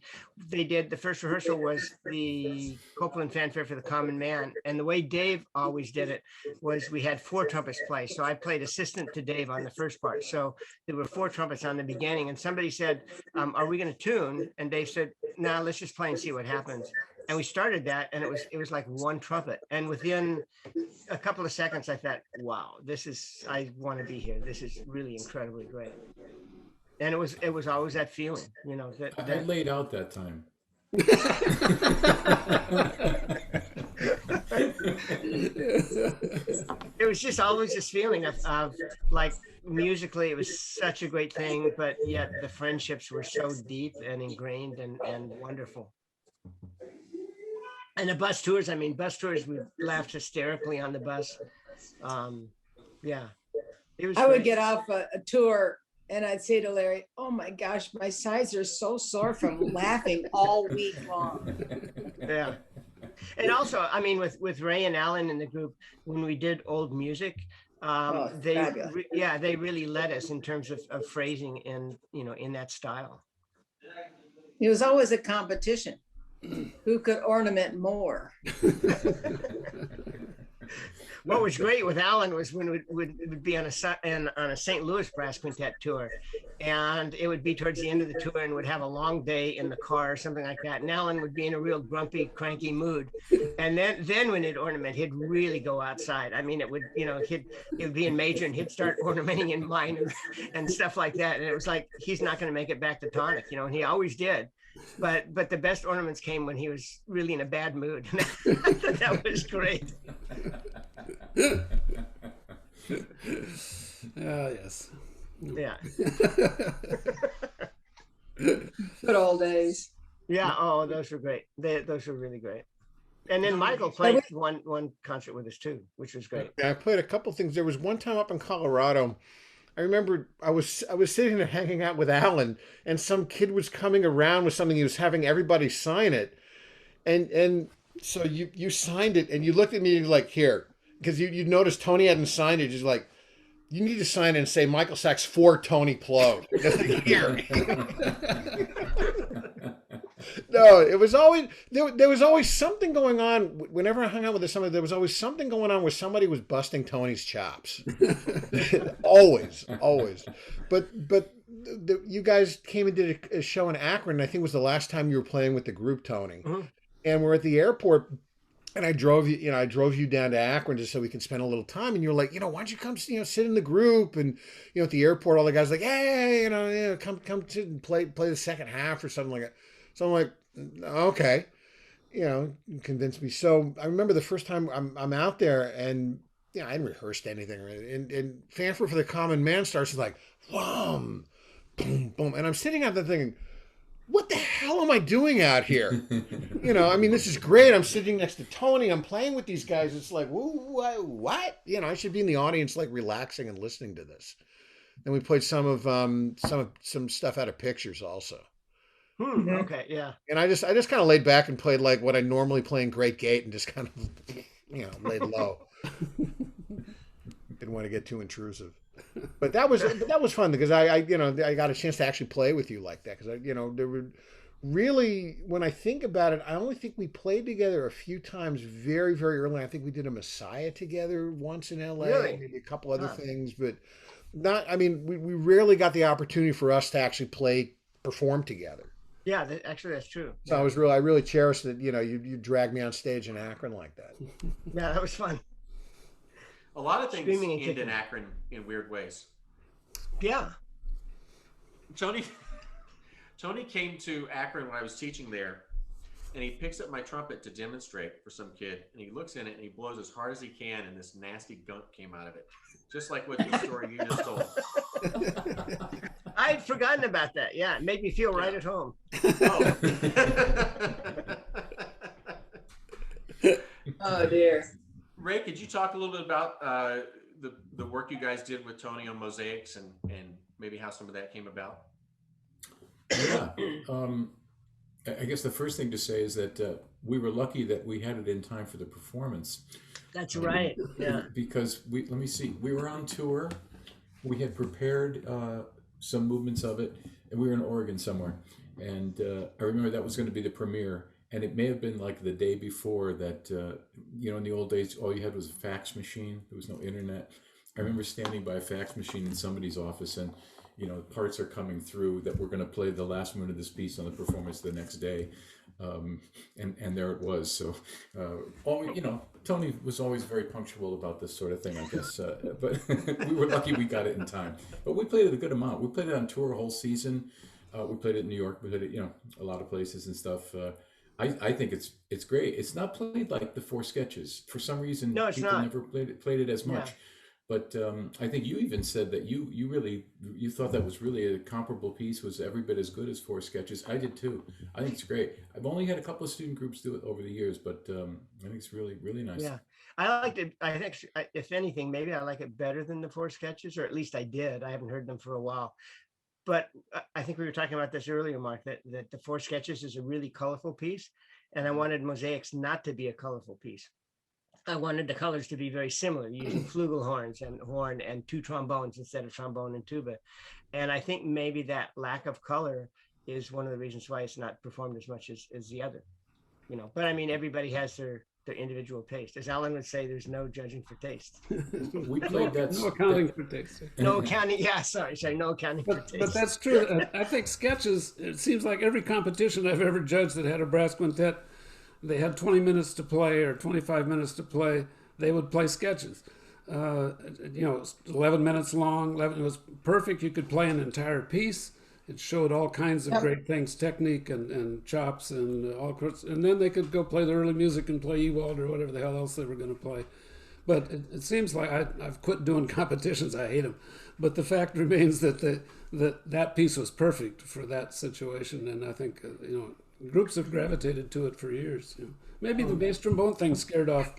they did. The first rehearsal was the Copeland Fanfare for the Common Man, and the way Dave always did it was we had 4 trumpets play. So I played assistant to Dave on the first part. So there were 4 trumpets on the beginning, and somebody said, are we going to tune? And Dave said, no, let's just play and see what happens. And we started that, and it was like 1 trumpet. And within a couple of seconds, I thought, wow, I want to be here. This is really incredibly great. And it was always that feeling, that I laid out that time. It was just always this feeling of like musically, it was such a great thing, but yet the friendships were so deep and ingrained and wonderful. And the bus tours, we laughed hysterically on the bus. Yeah, it was. I would get off a tour and I'd say to Larry, oh my gosh, my sides are so sore from laughing all week long. Yeah. And also, with Ray and Alan in the group, when we did old music, they really led us in terms of phrasing in that style. It was always a competition. Who could ornament more? What was great with Alan was when we'd be on a St. Louis brass quintet tour, and it would be towards the end of the tour, and would have a long day in the car or something like that. And Alan would be in a real grumpy, cranky mood, and then when he'd ornament, he'd really go outside. It would, it would be in major, and he'd start ornamenting in minor and stuff like that. And it was like he's not going to make it back to tonic, and he always did. But the best ornaments came when he was really in a bad mood. That was great. Yes. Yeah. Good old days. Yeah. Oh, those were great. Those were really great. And then Michael played one concert with us too, which was great. Yeah, I played a couple things. There was one time up in Colorado. I remember I was sitting there hanging out with Alan, and some kid was coming around with something. He was having everybody sign it, and so you signed it, and you looked at me and you're like, here, because you noticed Tony hadn't signed it. Just like, you need to sign it and say Michael Sachs for Tony Plog. Here. No, it was always there was always something going on. Whenever I hung out with somebody, there was always something going on where somebody was busting Tony's chops. always. But you guys came and did a show in Akron. I think it was the last time you were playing with the group, Tony. Mm-hmm. And we're at the airport, and I drove you down to Akron just so we could spend a little time. And you were like, why don't you come, sit in the group? And at the airport, all the guys were like, hey, come sit and play the second half or something like that. So I'm like, okay, convince me. So I remember the first time I'm out there, and I hadn't rehearsed anything, and Fanfare for the Common Man starts like, boom, boom, boom, and I'm sitting out there thinking, what the hell am I doing out here? This is great. I'm sitting next to Tony. I'm playing with these guys. It's like, what? I should be in the audience, like relaxing and listening to this. And we played some stuff out of pictures also. Okay, yeah. And I just kind of laid back and played like what I normally play in Great Gate, and just kind of, laid low. Didn't want to get too intrusive. But that was fun because I got a chance to actually play with you like that because there were really, when I think about it, I only think we played together a few times very, very early. I think we did a Messiah together once in LA, Really? maybe a couple other Huh. things, but we rarely got the opportunity for us to actually perform together. Yeah, actually, that's true. So I really cherished that, you dragged me on stage in Akron like that. Yeah, that was fun. A lot of things Screaming and end in kicking. Akron in weird ways. Yeah. Tony came to Akron when I was teaching there, and he picks up my trumpet to demonstrate for some kid, and he looks in it and he blows as hard as he can, and this nasty gunk came out of it, just like what the story you just told. I had forgotten about that. Yeah, it made me feel right at home. Oh. Oh dear. Ray, could you talk a little bit about the work you guys did with Tony on Mosaics and maybe how some of that came about? Yeah. I guess the first thing to say is that we were lucky that we had it in time for the performance. That's right. Yeah. Because let me see, we were on tour. We had prepared some movements of it, and we were in Oregon somewhere. And I remember that was going to be the premiere. And it may have been like the day before that, in the old days, all you had was a fax machine. There was no internet. I remember standing by a fax machine in somebody's office, and, parts are coming through that we're going to play the last movement of this piece on the performance the next day. And there it was. So, Tony was always very punctual about this sort of thing, I guess. But we were lucky we got it in time. But we played it a good amount. We played it on tour a whole season. We played it in New York. We played it, a lot of places and stuff. I think it's great. It's not played like the Four Sketches. For some reason, No, it's people not. never played it as much. Yeah. But I think you even said that you thought that was really a comparable piece, was every bit as good as Four Sketches. I did too. I think it's great. I've only had a couple of student groups do it over the years, but I think it's really, really nice. Yeah. I liked it. I think, if anything, maybe I like it better than the Four Sketches, or at least I did. I haven't heard them for a while. But I think we were talking about this earlier, Mark, that the Four Sketches is a really colorful piece. And I wanted Mosaics not to be a colorful piece. I wanted the colors to be very similar, using flugelhorns and horn and two trombones instead of trombone and tuba. And I think maybe that lack of color is one of the reasons why it's not performed as much as the other. But I mean, everybody has their individual taste. As Alan would say, there's no judging for taste. We played that. No accounting for taste. No accounting. Yeah, sorry, no accounting for taste. But that's true. I think sketches, it seems like every competition I've ever judged that had a brass quintet, they had 20 minutes to play or 25 minutes to play, they would play sketches. 11 minutes long, it was perfect. You could play an entire piece. It showed all kinds of great things, technique and chops and all sorts. And then they could go play the early music and play Ewald or whatever the hell else they were going to play. But it seems like I've quit doing competitions. I hate them. But the fact remains that that piece was perfect for that situation. And I think, groups have gravitated to it for years. Maybe the bass trombone thing scared off,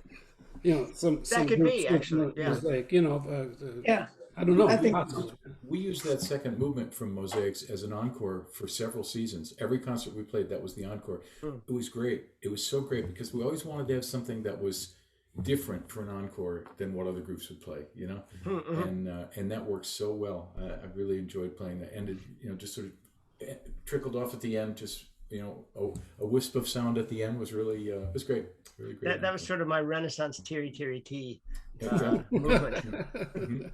some That could groups be, that actually, yeah. was like, Yeah. I don't know. I think- We used that second movement from Mosaics as an encore for several seasons. Every concert we played, that was the encore. It was great. It was so great because we always wanted to have something that was different for an encore than what other groups would play, and that worked so well. I really enjoyed playing that. And it, just sort of trickled off at the end. Just a wisp of sound at the end was really it was great. Really great. That was sort of my Renaissance Tiri T Yeah. movement.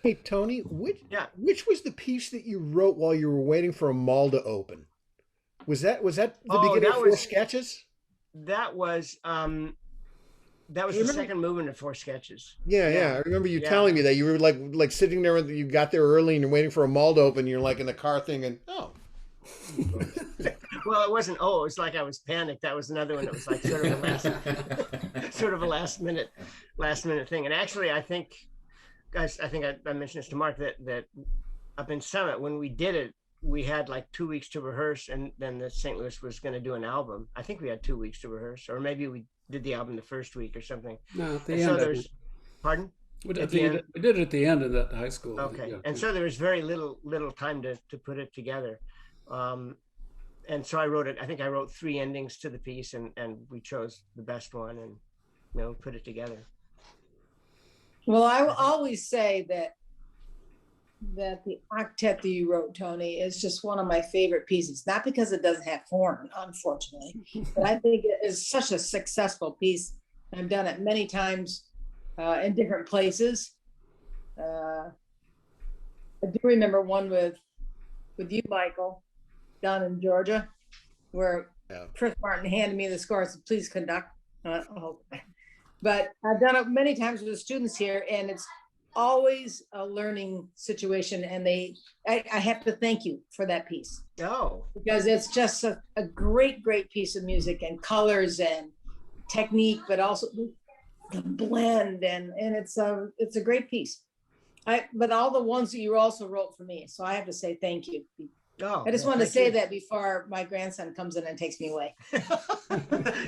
Hey, Tony, which was the piece that you wrote while you were waiting for a mall to open? Was that the beginning of Four Sketches? That was the second movement of Four Sketches. Yeah. I remember you telling me that you were like sitting there, you got there early and you're waiting for a mall to open. And you're like in the car thinking, oh. Well, it wasn't. Oh, it was like I was panicked. That was another one that was like sort of a last minute thing. And actually, I think, guys, I mentioned this to Mark that up in Summit when we did it, we had like 2 weeks to rehearse, and then the St. Louis was going to do an album. I think we had 2 weeks to rehearse, or maybe we did the album the first week or something. No, at the And end. so there's, pardon? We did it at the end of that high school. Okay, Yeah. and so there was very little time to put it together. And so I wrote it. I think I wrote 3 endings to the piece, and we chose the best one and put it together. Well, I will always say that the octet that you wrote, Tony, is just one of my favorite pieces. Not because it doesn't have horn, unfortunately, but I think it is such a successful piece. I've done it many times in different places. I do remember one with you, Michael, down in Georgia, where Chris Martin handed me the score and said, please conduct. But I've done it many times with the students here, and it's always a learning situation. And I have to thank you for that piece. Oh, because it's just a great, great piece of music and colors and technique, but also the blend, and it's a great piece. But all the ones that you also wrote for me, so I have to say thank you. oh. I just wanted to say that before my grandson comes in and takes me away.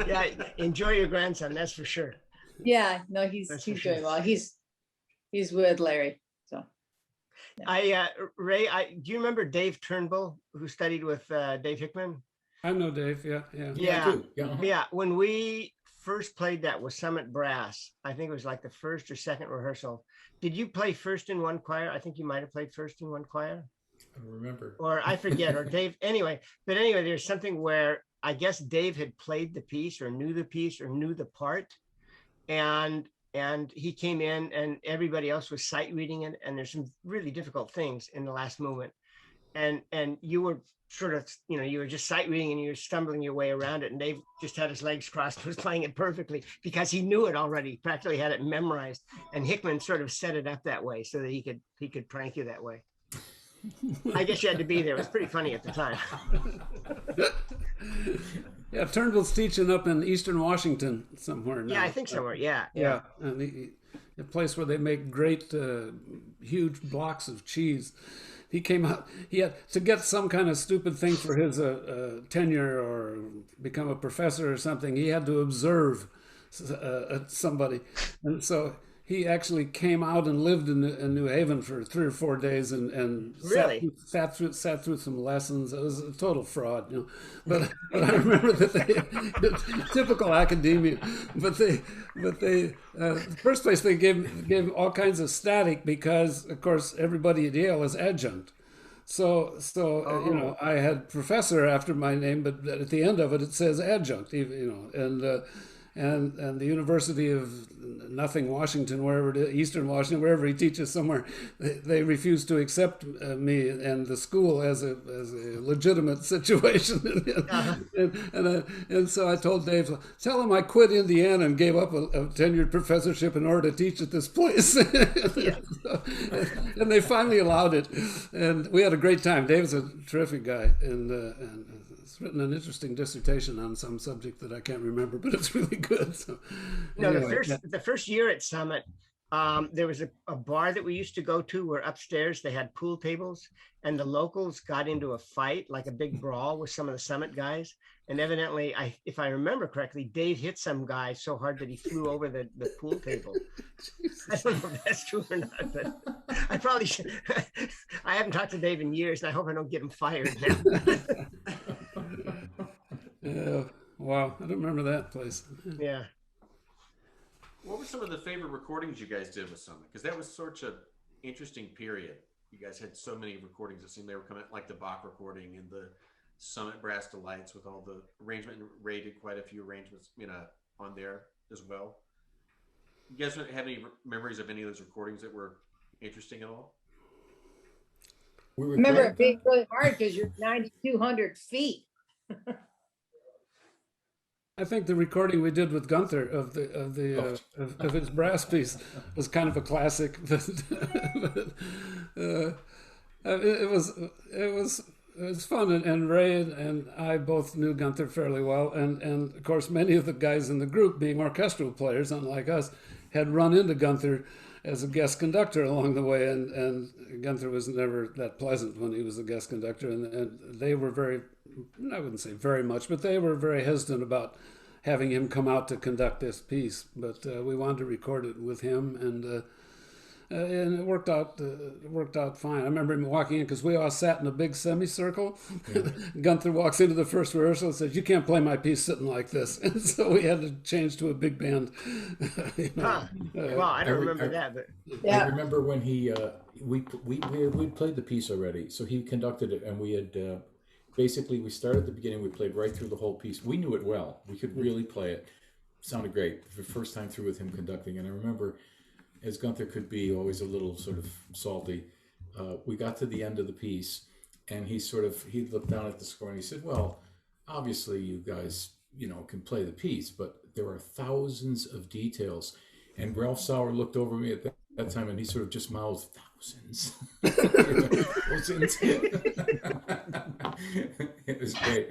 Yeah, enjoy your grandson, that's for sure. Yeah, no, he's sure. doing well. He's with Larry. So Ray, do you remember Dave Turnbull, who studied with Dave Hickman? I know Dave. Yeah. I do. Uh-huh. Yeah. When we first played that with Summit Brass, I think it was like the first or second rehearsal. Did you play first in one choir? I think you might have played first in one choir. I remember. Or I forget, or Dave. Anyway, there's something where I guess Dave had played the piece or knew the part, and he came in and everybody else was sight reading it, and there's some really difficult things in the last movement, and you were sort of, you were just sight reading and you were stumbling your way around it, and Dave just had his legs crossed and was playing it perfectly because he knew it already, practically had it memorized, and Hickman sort of set it up that way so that he could prank you that way. I guess you had to be there. It was pretty funny at the time. Yeah, Turnbull's teaching up in Eastern Washington somewhere now. Yeah, I think somewhere. Yeah. And a place where they make great, huge blocks of cheese. He came out. He had to get some kind of stupid thing for his tenure or become a professor or something. He had to observe somebody, and so he actually came out and lived in New Haven for 3 or 4 days and really sat through some lessons. It was a total fraud, But I remember that typical academia. But the first place they gave all kinds of static because, of course, everybody at Yale is adjunct. So I had professor after my name, but at the end of it says adjunct, and the University of nothing Washington, wherever it is, Eastern Washington, wherever he teaches somewhere, they refused to accept me and the school as a legitimate situation. And so I told Dave, tell him I quit Indiana and gave up a tenured professorship in order to teach at this place. And they finally allowed it, and we had a great time. Dave's a terrific guy, and he's written an interesting dissertation on some subject that I can't remember, but it's really good. So, anyway, the first year at Summit, there was a bar that we used to go to where upstairs they had pool tables, and the locals got into a fight, like a big brawl with some of the Summit guys. And evidently, if I remember correctly, Dave hit some guy so hard that he flew over the pool table. I don't know if that's true or not, but I probably should. I haven't talked to Dave in years, and I hope I don't get him fired now. Yeah, wow, I don't remember that place. Yeah. What were some of the favorite recordings you guys did with Summit? Because that was such an interesting period. You guys had so many recordings. It seemed they were coming, like the Bach recording and the Summit Brass Delights with all the arrangement. And Ray did quite a few arrangements, on there as well. You guys have any memories of any of those recordings that were interesting at all? Remember it being really hard because you're 9,200 feet. I think the recording we did with Gunther of his brass piece was kind of a classic. It was fun, and Ray and I both knew Gunther fairly well, and of course many of the guys in the group, being orchestral players, unlike us, had run into Gunther as a guest conductor along the way, and Gunther was never that pleasant when he was a guest conductor, and they were very, I wouldn't say very much, but they were very hesitant about having him come out to conduct this piece. But we wanted to record it with him, and and it worked out fine. I remember him walking in because we all sat in a big semicircle. Yeah. Gunther walks into the first rehearsal and says, "You can't play my piece sitting like this," and so we had to change to a big band. Well, I don't remember that, but I remember when we played the piece already, so he conducted it, and we had basically we started at the beginning. We played right through the whole piece. We knew it well. We could really play it. Sounded great. The first time through with him conducting, and I remember, as Gunther could be, always a little sort of salty. We got to the end of the piece, and he looked down at the score and he said, "Well, obviously you guys, can play the piece, but there are thousands of details." And Ralph Sauer looked over me at that time, and he sort of just mouthed, "Thousands." Thousands. It was great.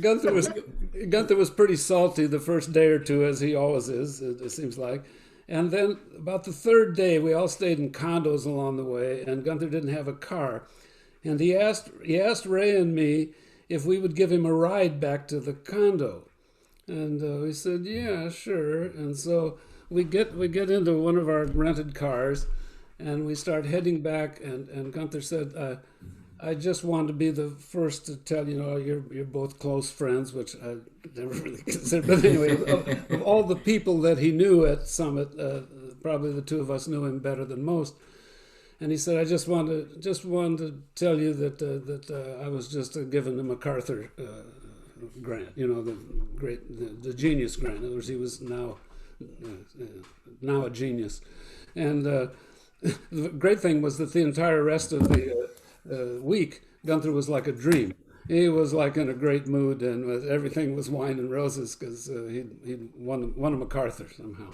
Gunther was pretty salty the first day or two, as he always is, it seems like. And then about the third day, we all stayed in condos along the way, and Gunther didn't have a car. And he asked Ray and me if we would give him a ride back to the condo. And we said, "Yeah, sure." And so we get into one of our rented cars, and we start heading back, and Gunther said, "I just wanted to be the first to tell you're both close friends," which I never really considered. But anyway, of all the people that he knew at Summit, probably the two of us knew him better than most. And he said, "I just wanted to tell you that I was just given a MacArthur grant, the genius grant. In other words, he was now a genius." And the great thing was that the entire rest of the week, Gunther was like a dream. He was like in a great mood, and everything was wine and roses because he'd won a MacArthur somehow.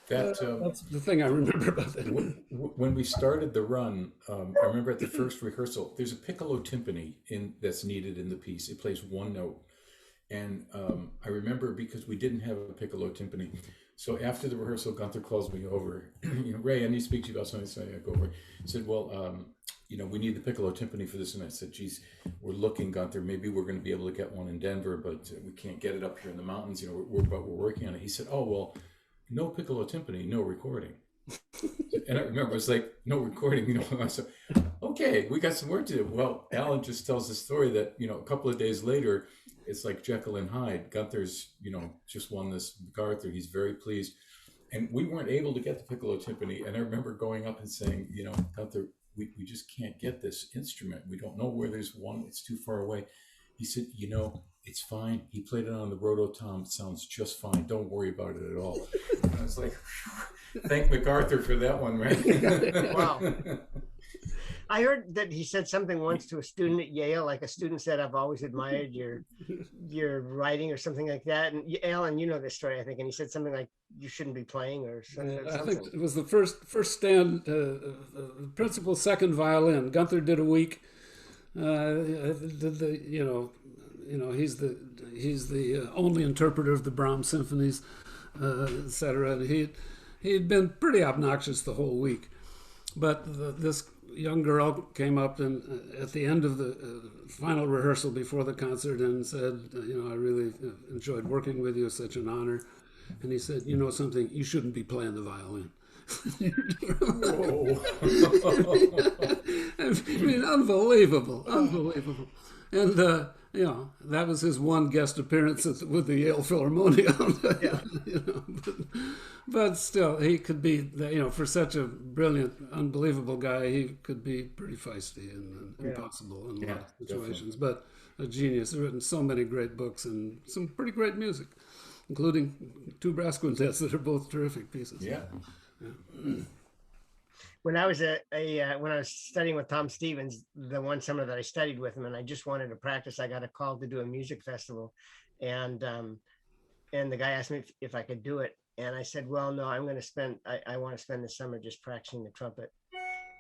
That's the thing I remember about that. When we started the run, I remember at the first rehearsal, there's a piccolo timpani that's needed in the piece. It plays one note. And I remember because we didn't have a piccolo timpani. So after the rehearsal, Gunther calls me over. "Ray, I need to speak to you about something." So I go over. He said, "Well, we need the piccolo timpani for this." And I said, "Geez, we're looking, Gunther. Maybe we're going to be able to get one in Denver, but we can't get it up here in the mountains. But we're working on it." He said, "Oh, well, no piccolo timpani, no recording." And I remember it was like, "No recording." I said, "Okay, we got some work to do." Well, Alan just tells the story that, a couple of days later, it's like Jekyll and Hyde. Gunther's, just won this MacArthur. He's very pleased. And we weren't able to get the piccolo timpani. And I remember going up and saying, "Gunther, we just can't get this instrument. We don't know where there's one. It's too far away." He said, "It's fine. He played it on the rototom. It sounds just fine. Don't worry about it at all." And I was like, thank MacArthur for that one, right? Wow. I heard that he said something once to a student at Yale, like a student said, "I've always admired your writing," or something like that. And Alan, you know this story, I think. And he said something like, "You shouldn't be playing," or something. I think it was the first stand, principal, second violin. Gunther did a week. He's the only interpreter of the Brahms symphonies, etc. And he'd been pretty obnoxious the whole week, but this young girl came up and at the end of the final rehearsal before the concert and said, "I really enjoyed working with you. It's such an honor." And he said, "You know something? You shouldn't be playing the violin." I mean, unbelievable. And that was his one guest appearance with the Yale Philharmonic. But still, he could be, for such a brilliant, unbelievable guy, he could be pretty feisty and impossible in a lot of situations. Definitely. But a genius. He's written so many great books and some pretty great music, including two brass quintets that are both terrific pieces. Yeah. When I was when I was studying with Tom Stevens, the one summer that I studied with him, and I just wanted to practice, I got a call to do a music festival, and the guy asked me if I could do it, and I said, "Well, no, I want to spend the summer just practicing the trumpet."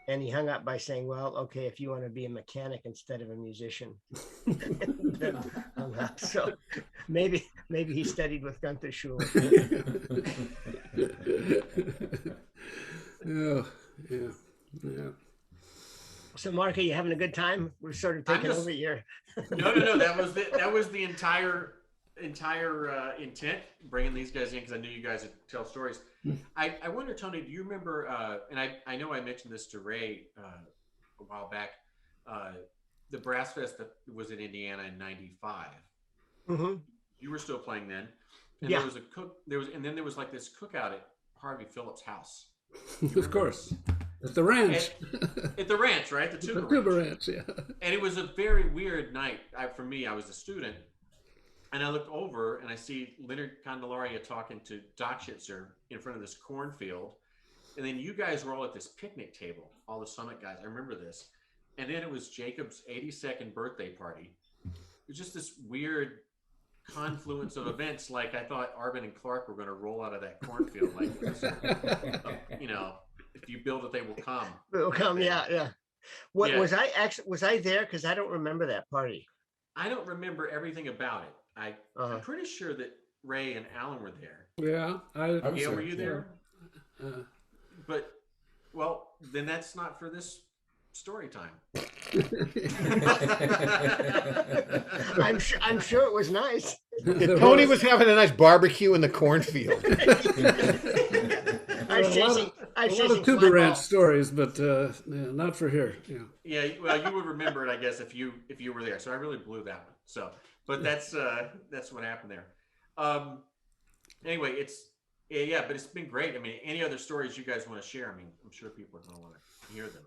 And he hung up by saying, "Well, okay, if you want to be a mechanic instead of a musician." Then hung up. So maybe he studied with Gunther Schuller. Yeah. So, Mark, are you having a good time? We're sort of taking over here. No. That was the entire entire intent bringing these guys in because I knew you guys would tell stories. I wonder, Tony, do you remember? And I know I mentioned this to Ray a while back. The Brass Fest that was in Indiana in '95. Mm-hmm. You were still playing then, and Yeah. there was a cook. And then there was like this cookout at Harvey Phillips' house. Of course. At the ranch. At the ranch, right? The The tuba tuba ranch. ranch, yeah. And it was a very weird night. For me, I was a student. And I looked over and I see Leonard Candelaria talking to Doc Schitzer in front of this cornfield. And then you guys were all at this picnic table, all the Summit guys. I remember this. And then it was Jacob's 82nd birthday party. It was just this weird confluence of events. Like I thought Arvin and Clark were going to roll out of that cornfield. Like, it was, you know, if you build it, they will come. Will come, yeah. What Yeah. was I there? Because I don't remember that party. I don't remember everything about it. I'm pretty sure that Ray and Alan were there. Yeah. Gail, were you there? But, well, then that's not for this story time. I'm sure it was nice. Tony was having a nice barbecue in the cornfield. I was chasing a lot of tuba fly ranch balls. stories, but not for here. Yeah. Yeah, well, you would remember it, I guess, if you were there. So I really blew that one. So, but that's what happened there. Anyway, but it's been great. I mean, any other stories you guys want to share? I mean, I'm sure people are going to want to hear them.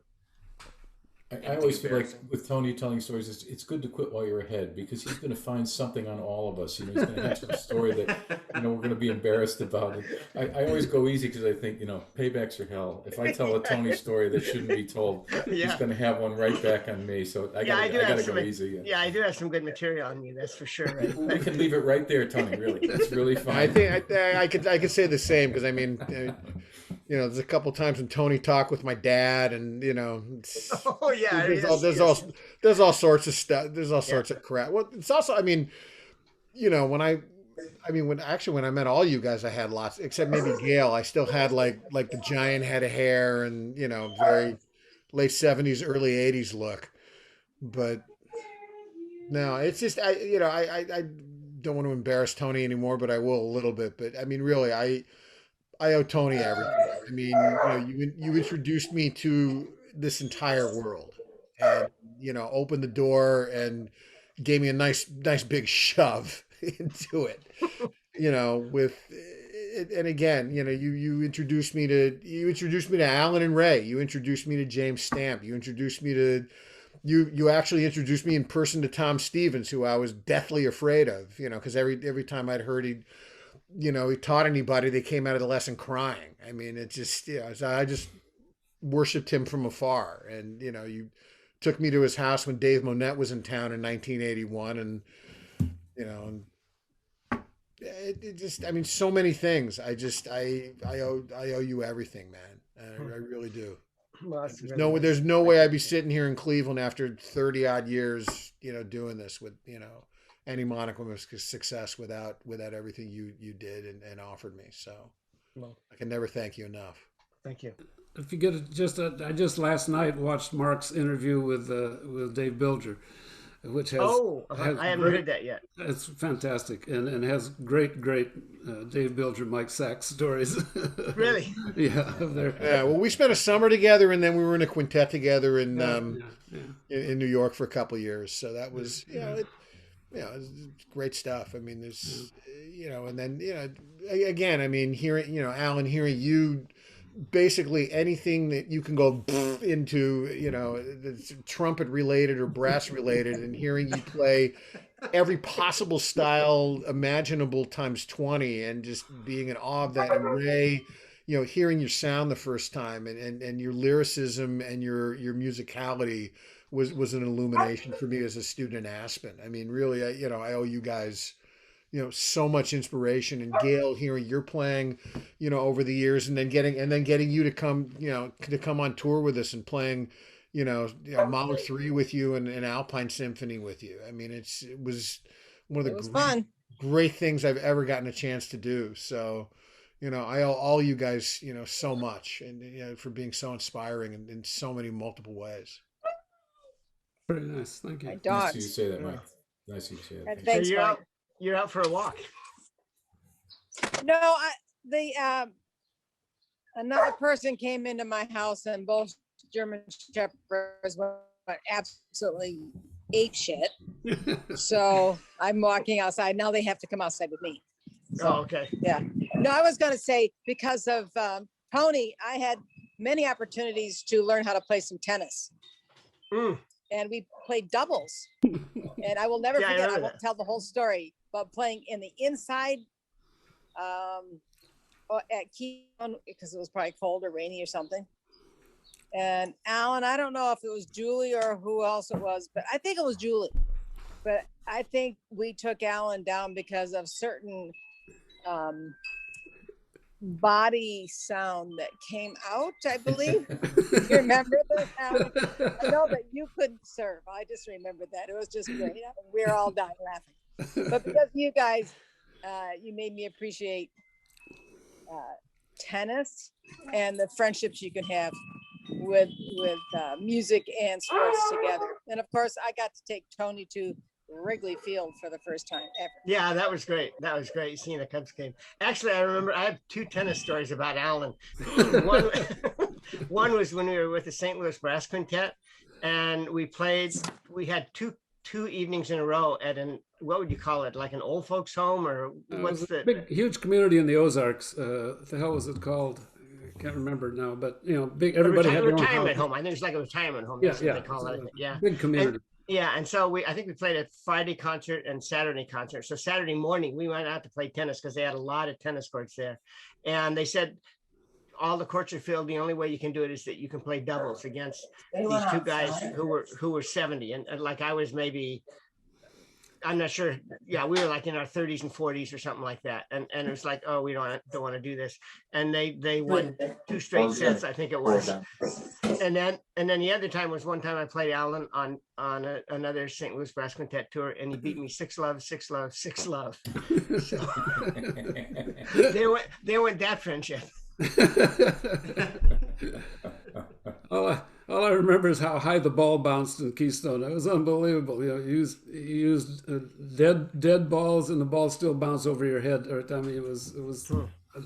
I always feel like with Tony telling stories, it's good to quit while you're ahead because he's going to find something on all of us. You know, he's going to have some story that we're going to be embarrassed about. I always go easy because I think paybacks are hell. If I tell a Tony story that shouldn't be told, he's going to have one right back on me. So I got to go easy. Yeah, I do have some good material on you. That's for sure. Right? We can leave it right there, Tony. Really, that's really fine. I think I could say the same because I mean, there's a couple times when Tony talked with my dad, and Oh yeah, there's all sorts of stuff. There's all sorts of crap. Well, it's also, I mean, when I met all you guys, I had lots, except maybe Gail. I still had like the giant head of hair and very late '70s, early '80s look. But no, it's just I don't want to embarrass Tony anymore, but I will a little bit. But I mean, really, I owe Tony everything. I mean, you introduced me to this entire world, and opened the door and gave me a nice big shove into it. And again, you introduced me to Alan and Ray. You introduced me to James Stamp. You introduced me to you actually introduced me in person to Tom Stevens, who I was deathly afraid of. Because every time I'd heard he taught anybody, they came out of the lesson crying. I mean, it just, so I just worshipped him from afar. And, you took me to his house when Dave Monette was in town in 1981. And, it just, I mean, so many things. I owe you everything, man. I really do. Well, There's no way I'd be sitting here in Cleveland after 30 odd years, doing this with, any modicum of success without everything you did and offered me. So I can never thank you enough. Thank you. If you get I just last night watched Mark's interview with Dave Bilger, which has I haven't heard that yet. It's fantastic and has great Dave Bilger, Mike Sachs stories. Really? Yeah. Well, we spent a summer together, and then we were in a quintet together in New York for a couple of years. So that was it's great stuff. I mean, there's and then again, I mean, hearing Alan, hearing you. Basically anything that you can go into, that's trumpet related or brass related, and hearing you play every possible style imaginable times 20, and just being in awe of that. And Ray, hearing your sound the first time, and your lyricism and your musicality was an illumination for me as a student in Aspen. I mean, really, I owe you guys so much inspiration. And Gail, hearing your playing, over the years, and then getting you to come on tour with us and playing, Mahler 3 with you and Alpine Symphony with you. I mean, it was one of the great things I've ever gotten a chance to do. So, I owe all you guys, so much, and for being so inspiring in so many multiple ways. Very nice. Thank you. My Nice dogs. of you to say that, Mike. Nice of you to say that. Thanks, Mike. you're out for a walk. No, another person came into my house and both German shepherds went absolutely ape shit. So I'm walking outside. Now they have to come outside with me. So, Oh, okay. yeah. No, I was going to say because of Tony, I had many opportunities to learn how to play some tennis. And we played doubles. And I will never forget, I won't tell the whole story, but playing in the inside at Keystone, because it was probably cold or rainy or something. And Alan, I don't know if it was Julie or who else it was, but I think it was Julie. But I think we took Alan down because of certain body sound that came out, I believe. You remember this, Alan? I know that you couldn't serve. I just remember that. It was just great. We were all dying laughing. But because you guys, you made me appreciate tennis and the friendships you can have with music and sports together. And of course, I got to take Tony to Wrigley Field for the first time ever. Yeah, that was great. That was great seeing a Cubs game. Actually, I remember I have two tennis stories about Alan. One was when we were with the St. Louis Brass Quintet, and we had two evenings in a row at what would you call it? Like an old folks home, or what's the big, huge community in the Ozarks? What the hell was it called? I can't remember now, but big. Everybody had their own retirement home. I think it's like a retirement home. That's what they call it. Yeah, big community. And so I think we played a Friday concert and Saturday concert. So Saturday morning we went out to play tennis because they had a lot of tennis courts there, and they said all the courts are filled. The only way you can do it is that you can play doubles against these two guys who were 70, and like I was maybe. I'm not sure. Yeah, we were like in our 30s and 40s or something like that. And it was like, oh, we don't want to do this. And they won 2 straight sets, I think it was. And then the other time was one time I played Alan on another St. Louis Brass Quintet tour, and he beat me 6-love, 6-love, 6-love. So they went that friendship. All I remember is how high the ball bounced in Keystone. It was unbelievable. You used dead balls, and the ball still bounced over your head. I mean, it was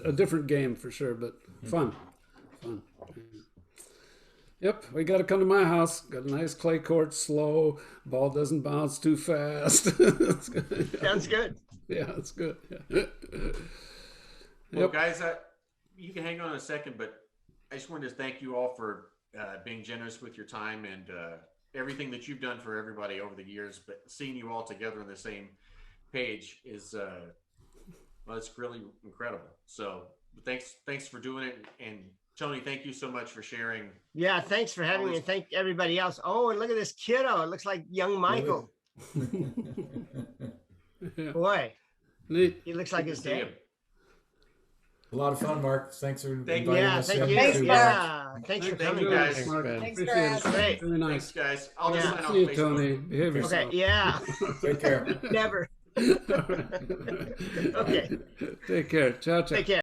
a different game for sure, but fun. Yep, we got to come to my house. Got a nice clay court, slow. Ball doesn't bounce too fast. Sounds good. Yeah, it's good. Yeah. Well, guys, you can hang on a second, but I just wanted to thank you all for being generous with your time and everything that you've done for everybody over the years. But seeing you all together on the same page is, it's really incredible. So thanks for doing it. And Tony, thank you so much for sharing. Yeah, thanks for having me, and thank everybody else. Oh, and look at this kiddo. It looks like young Michael. Yeah. Boy, Neat. he looks like his dad. A lot of fun, Mark. Thanks for inviting us. Thank you. Thanks, Thanks for coming, you, guys. guys. Thanks for Appreciate it. asking. Great. Really nice. Thanks, guys. I'll just sign off See you, Facebook. Tony. Behave yourself. Okay, yeah. Take care. Never. Okay. Okay. Take care. Ciao, ciao. Take care.